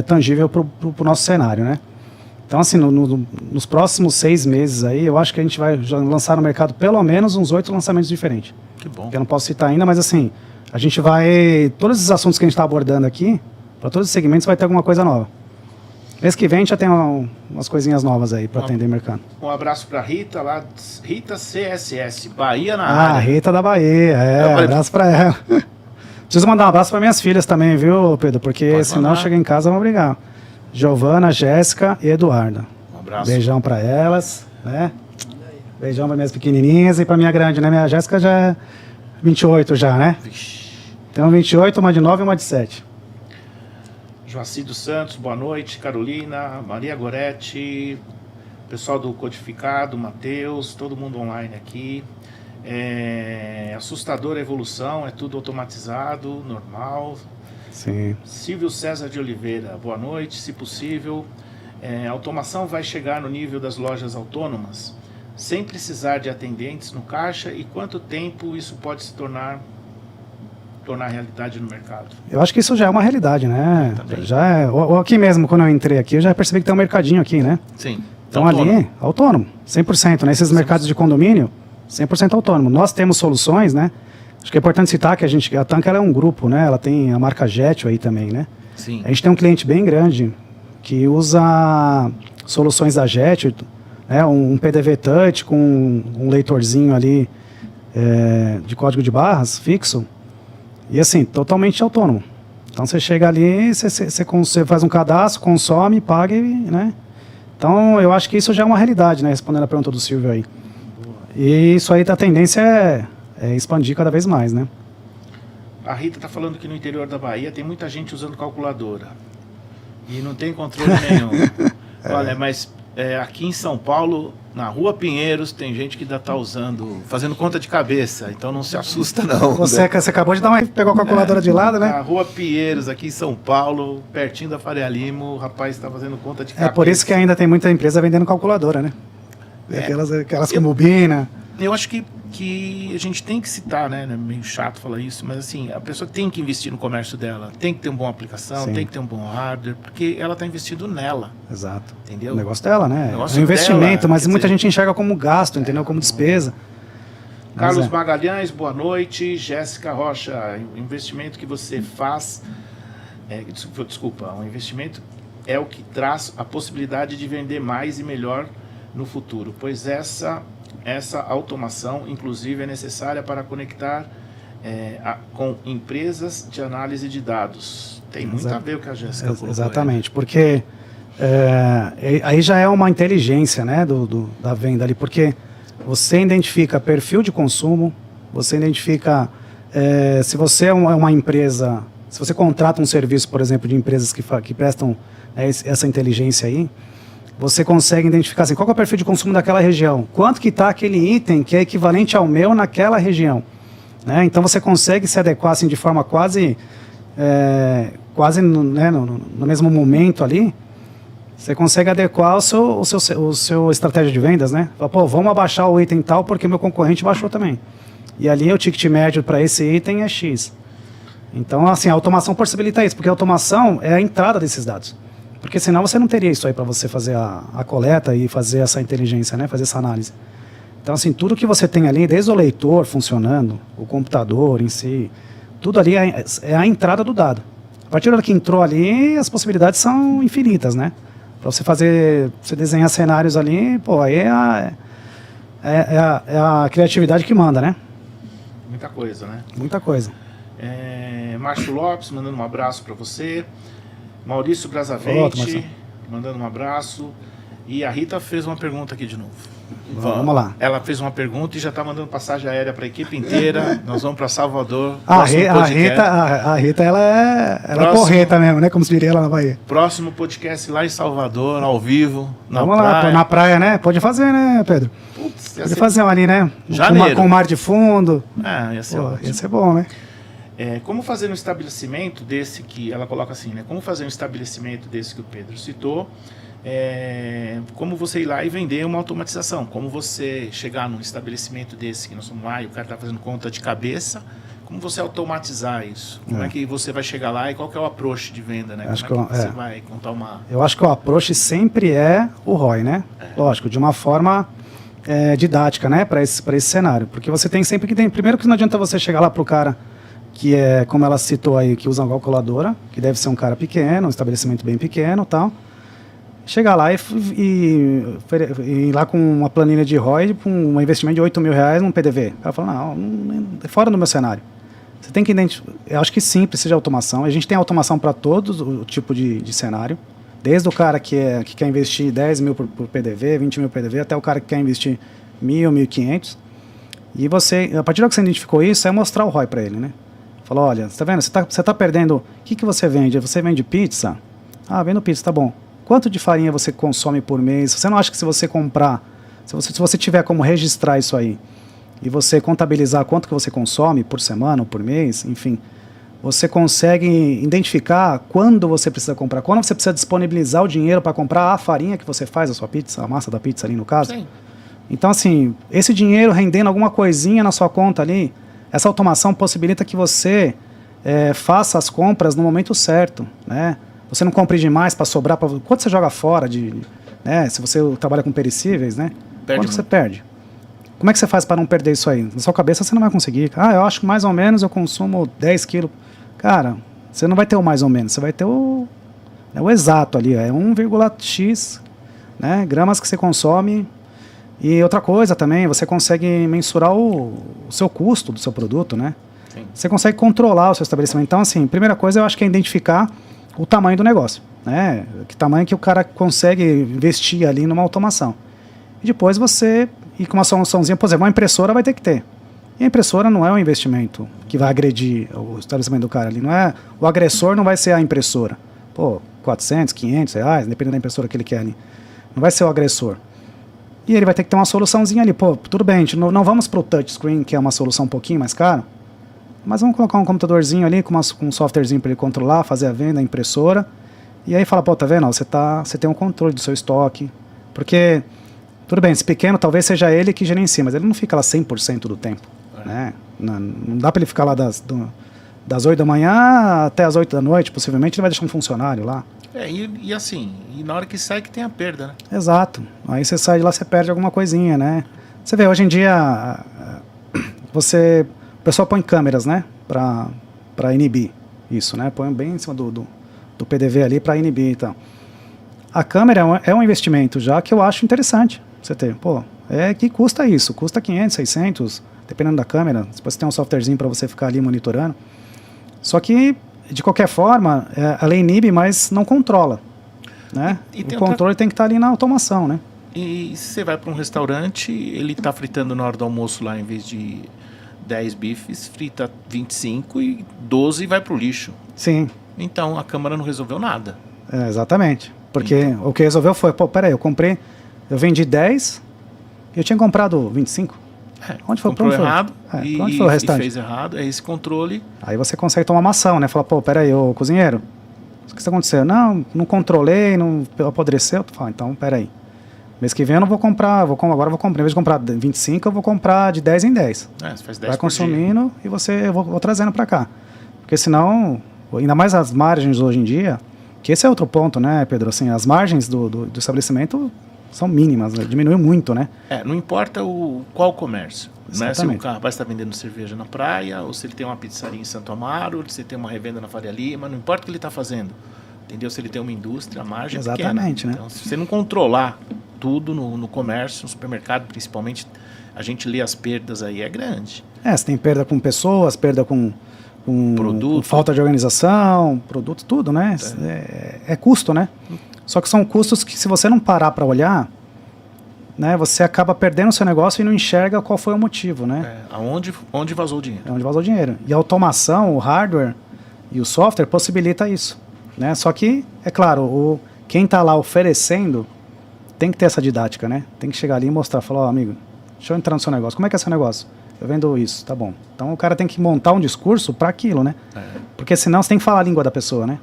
tangível para o nosso cenário, né? Então, assim, nos próximos 6 meses aí, eu acho que a gente vai lançar no mercado pelo menos uns 8 lançamentos diferentes. Que bom. Que eu não posso citar ainda, mas assim, a gente vai... Todos esses assuntos que a gente está abordando aqui, para todos os segmentos vai ter alguma coisa nova. Mês que vem a gente já tem umas coisinhas novas aí para atender o mercado. Um abraço para Rita, lá, Rita CSS, Bahia na área. Rita da Bahia, um abraço para ela. Preciso mandar um abraço para minhas filhas também, viu, Pedro? Porque senão chega em casa, vamos brigar. Giovana, Jéssica e Eduarda. Um abraço. Beijão para elas, né? Beijão para minhas pequenininhas e para minha grande, né? Minha Jéssica já é 28 já, né? Vixe. Tem uma 28, uma de 9 e uma de 7. Joaci dos Santos, boa noite. Carolina, Maria Goretti, pessoal do Codificado, Matheus, todo mundo online aqui. Assustadora a evolução, é tudo automatizado, normal. Sim. Silvio César de Oliveira, boa noite. Se possível, a automação vai chegar no nível das lojas autônomas, sem precisar de atendentes no caixa, e quanto tempo isso pode se tornar realidade no mercado? Eu acho que isso já é uma realidade, né? Também. Já é. Aqui mesmo, quando eu entrei aqui, eu já percebi que tem um mercadinho aqui, né? Sim. Então ali, autônomo, 100%, né? Esses mercados de condomínio, 100% autônomo. Nós temos soluções, né? Acho que é importante citar que a Tanca é um grupo, né? Ela tem a marca Jetio aí também, né? Sim. A gente tem um cliente bem grande que usa soluções da Jetio, né? Um PDV Touch com um leitorzinho ali de código de barras fixo. E assim, totalmente autônomo. Então você chega ali, você faz um cadastro, consome, paga, né? Então eu acho que isso já é uma realidade, né? Respondendo a pergunta do Silvio aí. E isso aí, a tendência é expandir cada vez mais, né? A Rita está falando que no interior da Bahia tem muita gente usando calculadora e não tem controle nenhum. Olha, mas aqui em São Paulo, na Rua Pinheiros, tem gente que ainda está fazendo conta de cabeça, então não se assusta não. Você acabou de pegou a calculadora de lado, né? Na Rua Pinheiros, aqui em São Paulo, pertinho da Faria Lima, o rapaz está fazendo conta de cabeça. É por isso que ainda tem muita empresa vendendo calculadora, né? Aquelas com bobina. Eu acho que a gente tem que citar, né? É meio chato falar isso, mas assim, a pessoa tem que investir no comércio dela, tem que ter uma boa aplicação, Sim. tem que ter um bom hardware, porque ela está investindo nela. Exato. Entendeu? O negócio dela, né? O negócio é um investimento, dela, mas quer muita dizer- gente enxerga como gasto, entendeu? Como despesa. Mas Carlos Magalhães, boa noite. Jéssica Rocha, o investimento que você faz... desculpa, um investimento é o que traz a possibilidade de vender mais e melhor no futuro, pois essa automação, inclusive, é necessária para conectar com empresas de análise de dados. Tem muito a ver o que a Jéssica colocou. Exatamente, porque aí já é uma inteligência, né, da venda ali, porque você identifica perfil de consumo, você identifica se você é uma empresa, se você contrata um serviço, por exemplo, de empresas que prestam essa inteligência aí, você consegue identificar assim, qual que é o perfil de consumo daquela região, quanto que está aquele item que é equivalente ao meu naquela região, né? Então você consegue se adequar assim, de forma quase no mesmo momento ali, você consegue adequar o seu estratégia de vendas, né? Fala, pô, vamos abaixar o item tal porque meu concorrente baixou também. E ali o ticket médio para esse item é X. Então, assim, a automação possibilita isso, porque a automação é a entrada desses dados. Porque senão você não teria isso aí para você fazer a coleta e fazer essa inteligência, né? Fazer essa análise. Então, assim, tudo que você tem ali, desde o leitor funcionando, o computador em si, tudo ali é a entrada do dado. A partir da hora que entrou ali, as possibilidades são infinitas, né? Para você desenhar cenários ali, pô, aí é a criatividade que manda, né? Muita coisa, né? Muita coisa. Márcio Lopes, mandando um abraço para você. Maurício Outro, Brazavente, Marcelo. mandando um abraço. E a Rita fez uma pergunta aqui de novo. Vamos lá. Ela fez uma pergunta e já está mandando passagem aérea para a equipe inteira. Nós vamos para Salvador. A Próximo Rita, ela é Próximo- porreta mesmo, né? Como se diria lá na Bahia. Próximo podcast lá em Salvador, ao vivo, na Vamos praia. lá, na praia, né? Pode fazer, né, Pedro? Putz, ia Pode ser- fazer um ali, né? Janeiro. Com o mar de fundo. ia ser Pô, ótimo. ia ser bom, né? Como fazer um estabelecimento desse que ela coloca assim, né? Como fazer um estabelecimento desse que o Pedro citou? Como você ir lá e vender uma automatização? Como você chegar num estabelecimento desse que nós somos lá e o cara está fazendo conta de cabeça? Como você automatizar isso? Como é que você vai chegar lá e qual que é o approach de venda, né? Acho Como é que que você vai contar uma... Eu acho que o approach sempre é o ROI, né? Lógico, de uma forma didática, né? Para esse cenário. Porque você tem sempre que... Primeiro que não adianta você chegar lá pro cara que é, como ela citou aí, que usa uma calculadora, que deve ser um cara pequeno, um estabelecimento bem pequeno e tal. Chegar lá e ir lá com uma planilha de ROI, com um investimento de R$8.000 num PDV. O cara fala, não, é fora do meu cenário. Você tem que identificar, eu acho que sim, precisa de automação. A gente tem automação para todos o tipo de cenário. Desde o cara que quer investir 10 mil por PDV, 20 mil por PDV, até o cara que quer investir 1.000, 1.500. E você, a partir do que você identificou isso, é mostrar o ROI para ele, né? Fala, olha, você tá vendo? Você tá perdendo... O que você vende? Você vende pizza? Ah, vendo pizza, tá bom. Quanto de farinha você consome por mês? Você não acha que se você comprar... Se você tiver como registrar isso aí e você contabilizar quanto que você consome por semana ou por mês, enfim, você consegue identificar quando você precisa comprar, quando você precisa disponibilizar o dinheiro para comprar a farinha que você faz a sua pizza, a massa da pizza ali no caso. Sim. Então, assim, esse dinheiro rendendo alguma coisinha na sua conta ali, essa automação possibilita que você faça as compras no momento certo, né? Você não compre demais para sobrar, quanto você joga fora, né? Se você trabalha com perecíveis, né? Quanto você perde? Como é que você faz para não perder isso aí? Na sua cabeça você não vai conseguir. Ah, eu acho que mais ou menos eu consumo 10 quilos. Cara, você não vai ter o mais ou menos, você vai ter o exato ali, é 1,x, né, gramas que você consome. E outra coisa também, você consegue mensurar o seu custo do seu produto, né? Sim. Você consegue controlar o seu estabelecimento. Então, assim, primeira coisa eu acho que é identificar o tamanho do negócio, né? Que tamanho que o cara consegue investir ali numa automação. E depois você, e com uma soluçãozinha, por exemplo, uma impressora vai ter que ter. E a impressora não é um investimento que vai agredir o estabelecimento do cara ali. Não é, o agressor não vai ser a impressora. Pô, 400, 500 reais, dependendo da impressora que ele quer ali. Não vai ser o agressor. E ele vai ter que ter uma soluçãozinha ali. Pô, tudo bem, a gente não vamos para o touchscreen, que é uma solução um pouquinho mais cara, mas vamos colocar um computadorzinho ali com um softwarezinho para ele controlar, fazer a venda, a impressora. E aí fala, pô, tá vendo? Você tem um controle do seu estoque. Porque, tudo bem, esse pequeno talvez seja ele que gerencia, mas ele não fica lá 100% do tempo. Né? Não dá para ele ficar lá das 8 da manhã até as 8 da noite, possivelmente ele vai deixar um funcionário lá. E assim, na hora que sai que tem a perda, né? Exato. Aí você sai de lá, você perde alguma coisinha, né? Você vê, hoje em dia, o pessoal põe câmeras, né? Para inibir isso, né? Põe bem em cima do PDV ali para inibir e tal. A câmera é um investimento já que eu acho interessante você ter. Pô, que custa isso? Custa 500, 600, dependendo da câmera. Depois você tem um softwarezinho para você ficar ali monitorando. Só que, de qualquer forma, ela inibe, mas não controla. Né? O controle tem que estar ali na automação, né? E se você vai para um restaurante, ele está fritando na hora do almoço lá, em vez de 10 bifes, frita 25 e 12 vai para o lixo. Sim. Então, a câmera não resolveu nada. Exatamente. Porque então, o que resolveu foi, pô, peraí, eu vendi 10 e eu tinha comprado 25. Onde foi? Comprou errado onde foi o restante? E fez errado, é esse controle. Aí você consegue tomar uma ação, né? Fala, pô, peraí, ô cozinheiro, o que está acontecendo? Não controlei, não apodreceu. Tu fala, então, peraí. Mês que vem eu não vou comprar, agora eu vou comprar, em vez de comprar 25, eu vou comprar de 10 em 10. Você faz 10 vai consumindo dia. E eu vou trazendo para cá. Porque senão, ainda mais as margens hoje em dia, que esse é outro ponto, né, Pedro? Assim, as margens do estabelecimento são mínimas, né? Diminuiu muito, né? Não importa qual comércio. Né? Se o rapaz está vendendo cerveja na praia, ou se ele tem uma pizzaria em Santo Amaro, ou se ele tem uma revenda na Faria Lima, não importa o que ele está fazendo. Entendeu? Se ele tem uma indústria, a margem é pequena. Exatamente, né? Então, se você não controlar tudo no comércio, no supermercado, principalmente, a gente lê as perdas aí, é grande. Você tem perda com pessoas, perda com produto, com falta de organização, produto, tudo, né? É custo, né? Só que são custos que, se você não parar para olhar, né, você acaba perdendo o seu negócio e não enxerga qual foi o motivo, né? Onde vazou o dinheiro. Onde vazou o dinheiro. E a automação, o hardware e o software possibilita isso, né? Só que, é claro, quem está lá oferecendo tem que ter essa didática, né? Tem que chegar ali e mostrar, falar, amigo, deixa eu entrar no seu negócio. Como é que é seu negócio? Eu vendo isso, tá bom. Então o cara tem que montar um discurso para aquilo, né? Porque senão você tem que falar a língua da pessoa, né?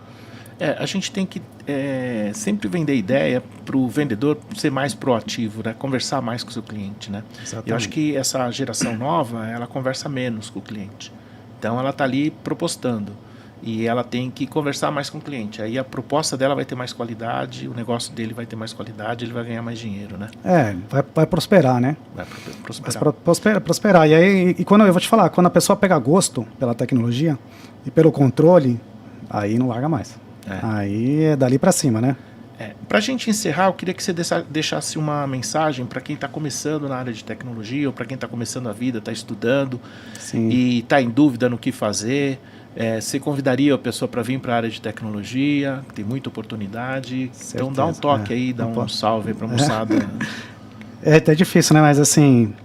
A gente tem que sempre vender ideia para o vendedor ser mais proativo, né? Conversar mais com o seu cliente, né? Eu acho que essa geração nova, ela conversa menos com o cliente. Então ela está ali propostando e ela tem que conversar mais com o cliente. Aí a proposta dela vai ter mais qualidade, o negócio dele vai ter mais qualidade, ele vai ganhar mais dinheiro, né? Vai prosperar, né? Vai prosperar. Vai prosperar. E aí, quando eu vou te falar, quando a pessoa pega gosto pela tecnologia e pelo controle, aí não larga mais. Aí é dali para cima, né? Para a gente encerrar, eu queria que você deixasse uma mensagem para quem está começando na área de tecnologia ou para quem está começando a vida, está estudando. Sim. E está em dúvida no que fazer. Você convidaria a pessoa para vir para a área de tecnologia? Tem muita oportunidade. Certeza. Então dá um toque aí, dá um salve para a moçada. É até difícil, né? Mas assim,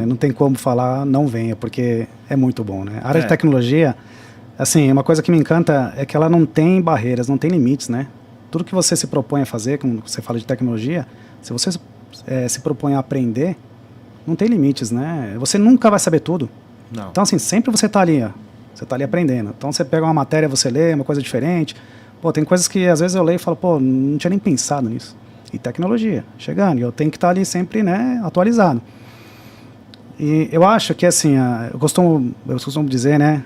não tem como falar, não venha, porque é muito bom, né? A área de tecnologia, assim, uma coisa que me encanta é que ela não tem barreiras, não tem limites, né? Tudo que você se propõe a fazer, quando você fala de tecnologia, se você se propõe a aprender, não tem limites, né? Você nunca vai saber tudo. Não. Então, assim, sempre você está ali, você está ali aprendendo. Então, você pega uma matéria, você lê, uma coisa diferente. Pô, tem coisas que às vezes eu leio e falo, pô, não tinha nem pensado nisso. E tecnologia, chegando. E eu tenho que estar ali sempre, né, atualizado. E eu acho que, assim, eu costumo dizer, né,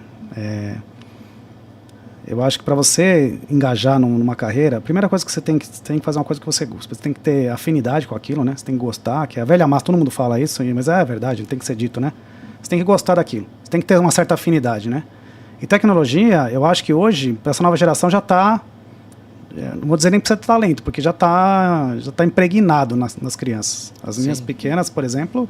eu acho que para você engajar numa carreira, a primeira coisa que você tem que fazer uma coisa que você gosta. Você tem que ter afinidade com aquilo, né? Você tem que gostar, que é a velha massa, todo mundo fala isso, mas é verdade, tem que ser dito, né? Você tem que gostar daquilo. Você tem que ter uma certa afinidade, né? E tecnologia, eu acho que hoje, essa nova geração já está, não vou dizer nem precisa ter talento, porque já tá impregnado nas crianças. As minhas pequenas, por exemplo,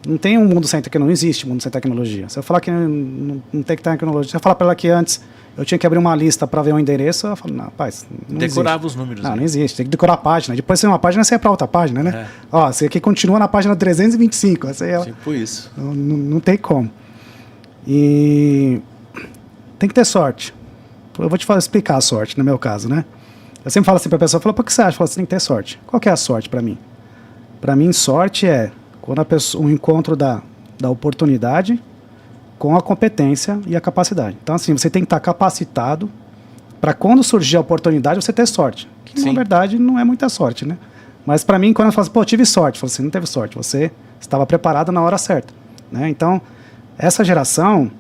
não tem um mundo sem tecnologia, não existe mundo sem tecnologia. Se eu falar que não tem tecnologia, se eu falar para ela que antes eu tinha que abrir uma lista para ver um endereço, eu falo, não, rapaz, não Decorava existe. os números. Não, né? não existe, tem que decorar a página. Depois de uma página, você ia para outra página, né? É. Ó, você aqui continua na página 325, essa aí é, Tipo isso. não tem como. E tem que ter sorte. Eu vou te explicar a sorte, no meu caso, né? Eu sempre falo assim pra pessoa, por que você acha? Eu falo, você tem que ter sorte. Qual que é a sorte para mim? Para mim, sorte é quando o encontro da oportunidade com a competência e a capacidade. Então, assim, você tem que estar capacitado para quando surgir a oportunidade, você ter sorte. Que, na verdade, não é muita sorte, né? Mas para mim, quando eu falo assim, tive sorte, eu falo assim, não teve sorte, você estava preparado na hora certa, né? Então, essa geração,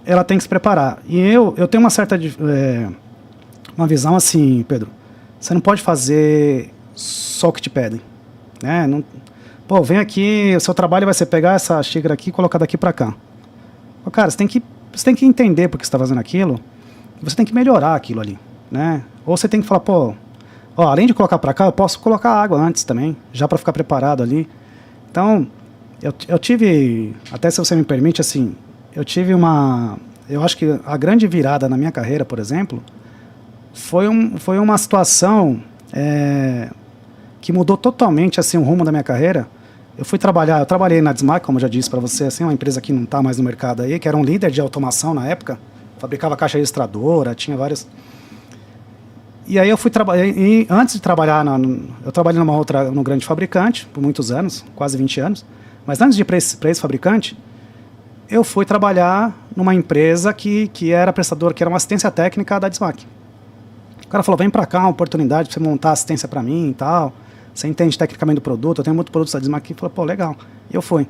ela tem que se preparar. E eu tenho uma certa uma visão assim, Pedro, você não pode fazer só o que te pedem, né? Não, pô, vem aqui, o seu trabalho vai ser pegar essa xícara aqui e colocar daqui para cá. Pô, cara, você tem que entender por que você está fazendo aquilo, e você tem que melhorar aquilo ali, né? Ou você tem que falar, pô, ó, além de colocar para cá, eu posso colocar água antes também, já para ficar preparado ali. Então, eu tive, até se você me permite, assim, eu acho que a grande virada na minha carreira, por exemplo, foi uma situação que mudou totalmente assim, o rumo da minha carreira. Eu trabalhei na Desmac, como eu já disse para você, assim, uma empresa que não está mais no mercado aí, que era um líder de automação na época, fabricava caixa registradora, tinha várias... E aí eu fui trabalhar, e antes de trabalhar, eu trabalhei num grande fabricante, por muitos anos, quase 20 anos, mas antes de ir para esse fabricante, eu fui trabalhar numa empresa que era prestador, que era uma assistência técnica da Desmac. O cara falou, vem pra cá, uma oportunidade pra você montar assistência pra mim e tal. Você entende tecnicamente do produto, eu tenho muitos produtos da Desmac. Ele falou, pô, legal. E eu fui.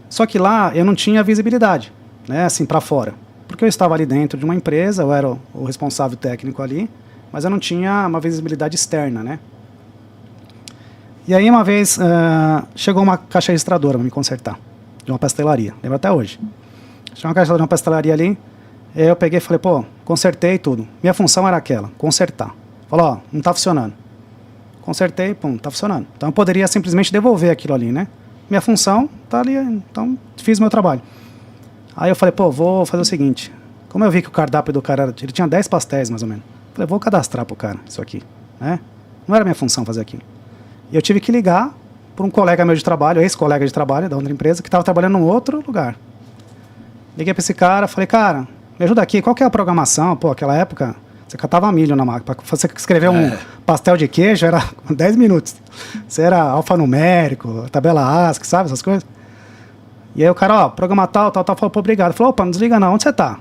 Só que lá eu não tinha visibilidade, né, assim, pra fora. Porque eu estava ali dentro de uma empresa, eu era o responsável técnico ali, mas eu não tinha uma visibilidade externa, né. E aí uma vez chegou uma caixa registradora pra me consertar, de uma pastelaria, lembro até hoje. Chegou uma caixa de uma pastelaria ali, eu peguei e falei, pô, consertei tudo. Minha função era aquela, consertar. Falou, ó, não tá funcionando. Consertei, pum, tá funcionando. Então eu poderia simplesmente devolver aquilo ali, né? Minha função tá ali, então fiz meu trabalho. Aí eu falei, pô, vou fazer o seguinte. Como eu vi que o cardápio do cara, ele tinha 10 pastéis mais ou menos. Falei, vou cadastrar pro cara isso aqui, né? Não era minha função fazer aquilo. E eu tive que ligar para um colega meu de trabalho, ex-colega de trabalho da outra empresa, que estava trabalhando em outro lugar. Liguei para esse cara, falei, cara, me ajuda aqui, qual que é a programação? Pô, aquela época, você catava milho na máquina. Para você escrever um pastel de queijo, era 10 minutos. Você era alfanumérico, tabela ASCII, sabe, essas coisas. E aí o cara, ó, programa tal, falou, pô, obrigado. Falou, opa, não desliga não, onde você tá?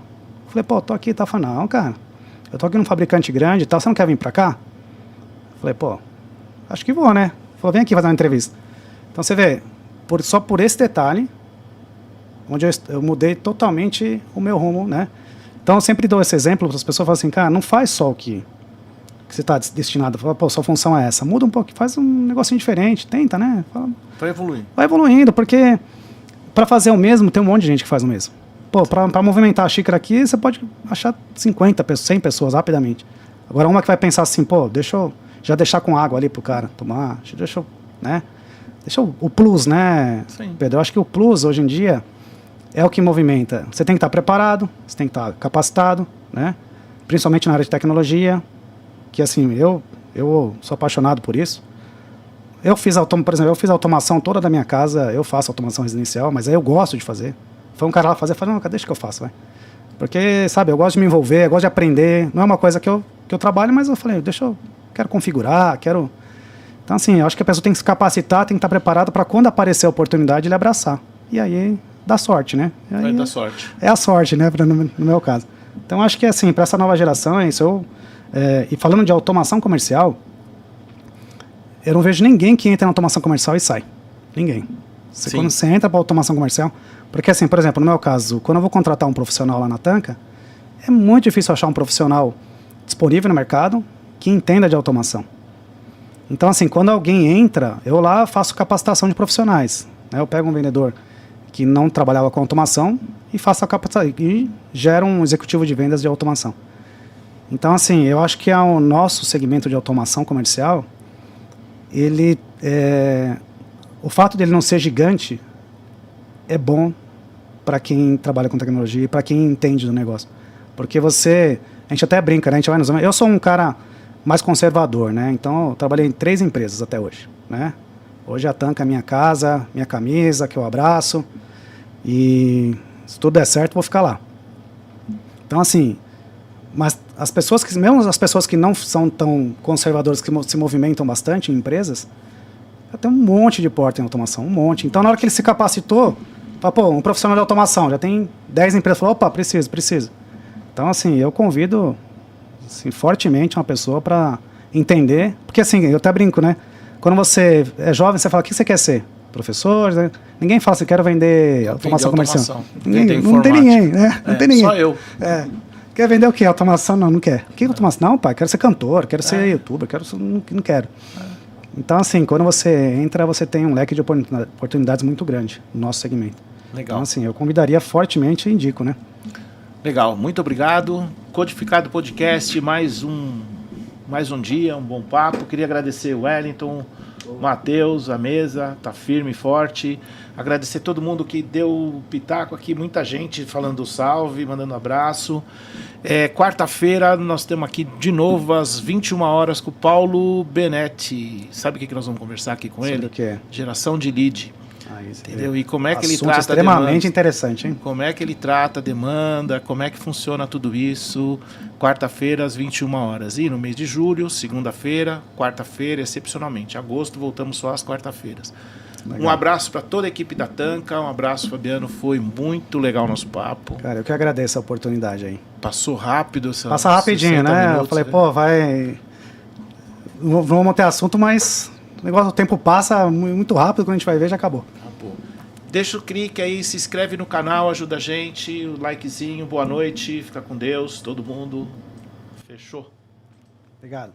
Falei, pô, tô aqui, tá? Falei, não, cara, eu tô aqui num fabricante grande e tal, você não quer vir para cá? Falei, pô, acho que vou, né? Falou, vem aqui fazer uma entrevista. Então você vê, só por esse detalhe, onde eu mudei totalmente o meu rumo, né? Então eu sempre dou esse exemplo para as pessoas, falam assim, cara, não faz só o que você está destinado. Fala, pô, sua função é essa. Muda um pouco, faz um negocinho diferente, tenta, né? Vai evoluir. Vai evoluindo, porque para fazer o mesmo, tem um monte de gente que faz o mesmo. Pô, para movimentar a xícara aqui, você pode achar 50 pessoas, 100 pessoas rapidamente. Agora uma que vai pensar assim, pô, deixa eu já deixar com água ali pro cara tomar, deixa eu, né? Deixa o plus, né, Sim. Pedro? Eu acho que o plus, hoje em dia, é o que movimenta. Você tem que estar preparado, você tem que estar capacitado, né? Principalmente na área de tecnologia, que assim, eu sou apaixonado por isso. Por exemplo, eu fiz a automação toda da minha casa, eu faço automação residencial, mas aí eu gosto de fazer. Foi um cara lá fazer, eu falei, não, deixa que eu faço, vai. Porque, sabe, eu gosto de me envolver, eu gosto de aprender. Não é uma coisa que eu trabalho, mas eu falei, quero configurar, quero... Então, assim, eu acho que a pessoa tem que se capacitar, tem que estar preparado para quando aparecer a oportunidade, ele abraçar. E aí, dá sorte, né? Aí, vai dar sorte. É a sorte, né, no meu caso. Então, acho que, assim, para essa nova geração, é isso. E falando de automação comercial, eu não vejo ninguém que entra na automação comercial e sai. Ninguém. Quando você entra para automação comercial... Porque, assim, por exemplo, no meu caso, quando eu vou contratar um profissional lá na Tanca, é muito difícil achar um profissional disponível no mercado que entenda de automação. Então, assim, quando alguém entra, eu lá faço capacitação de profissionais, né? Eu pego um vendedor que não trabalhava com automação e faço a capacitação e gero um executivo de vendas de automação. Então, assim, eu acho que o nosso segmento de automação comercial, o fato dele não ser gigante é bom para quem trabalha com tecnologia e para quem entende do negócio. Porque a gente até brinca, né? A gente vai nos... Eu sou um cara mais conservador, né? Então, eu trabalhei em 3 empresas até hoje, né? Hoje a Tanca é minha casa, minha camisa, que eu abraço. E se tudo der certo, vou ficar lá. Então, assim, mas mesmo as pessoas que não são tão conservadoras, que se movimentam bastante em empresas, já tem um monte de porta em automação, um monte. Então, na hora que ele se capacitou, fala, pô, um profissional de automação, já tem 10 empresas, falou, opa, preciso. Então, assim, eu convido assim, fortemente uma pessoa para entender, porque assim, eu até brinco, né? Quando você é jovem, você fala, o que você quer ser? Professor? Né? Ninguém fala assim, quero vender automação comercial. Não tem ninguém, né? Não tem ninguém. Só eu. Quer vender o quê? Automação? Não quer. O que é automação? Não, pai, quero ser cantor, quero ser youtuber, não quero. Então, assim, quando você entra, você tem um leque de oportunidades muito grande no nosso segmento. Legal. Então, assim, eu convidaria fortemente e indico, né? Legal, muito obrigado. Codificado Podcast, mais um dia, um bom papo. Queria agradecer o Wellington, o Matheus, a mesa, tá firme e forte. Agradecer todo mundo que deu pitaco aqui, muita gente falando salve, mandando abraço. Quarta-feira nós temos aqui de novo às 21 horas com o Paulo Benetti. Sabe o que nós vamos conversar aqui com ele? Sobre o quê? Geração de lead. Entendeu? E como é que ele trata extremamente a demanda, interessante, hein? como é que ele trata a demanda, como é que funciona tudo isso. Quarta-feira às 21 horas. E no mês de julho, segunda-feira, quarta-feira, excepcionalmente. Agosto, voltamos só às quarta-feiras. Um abraço para toda a equipe da Tanca, um abraço, Fabiano, foi muito legal o nosso papo. Cara, eu que agradeço a oportunidade aí. Passou rápido. Passa rapidinho, né? Minutos, eu falei, pô, vai... Vamos ter assunto, mas o tempo passa muito rápido, quando a gente vai ver, já acabou. Deixa o clique aí, se inscreve no canal, ajuda a gente, o likezinho, boa noite, fica com Deus, todo mundo. Fechou. Obrigado.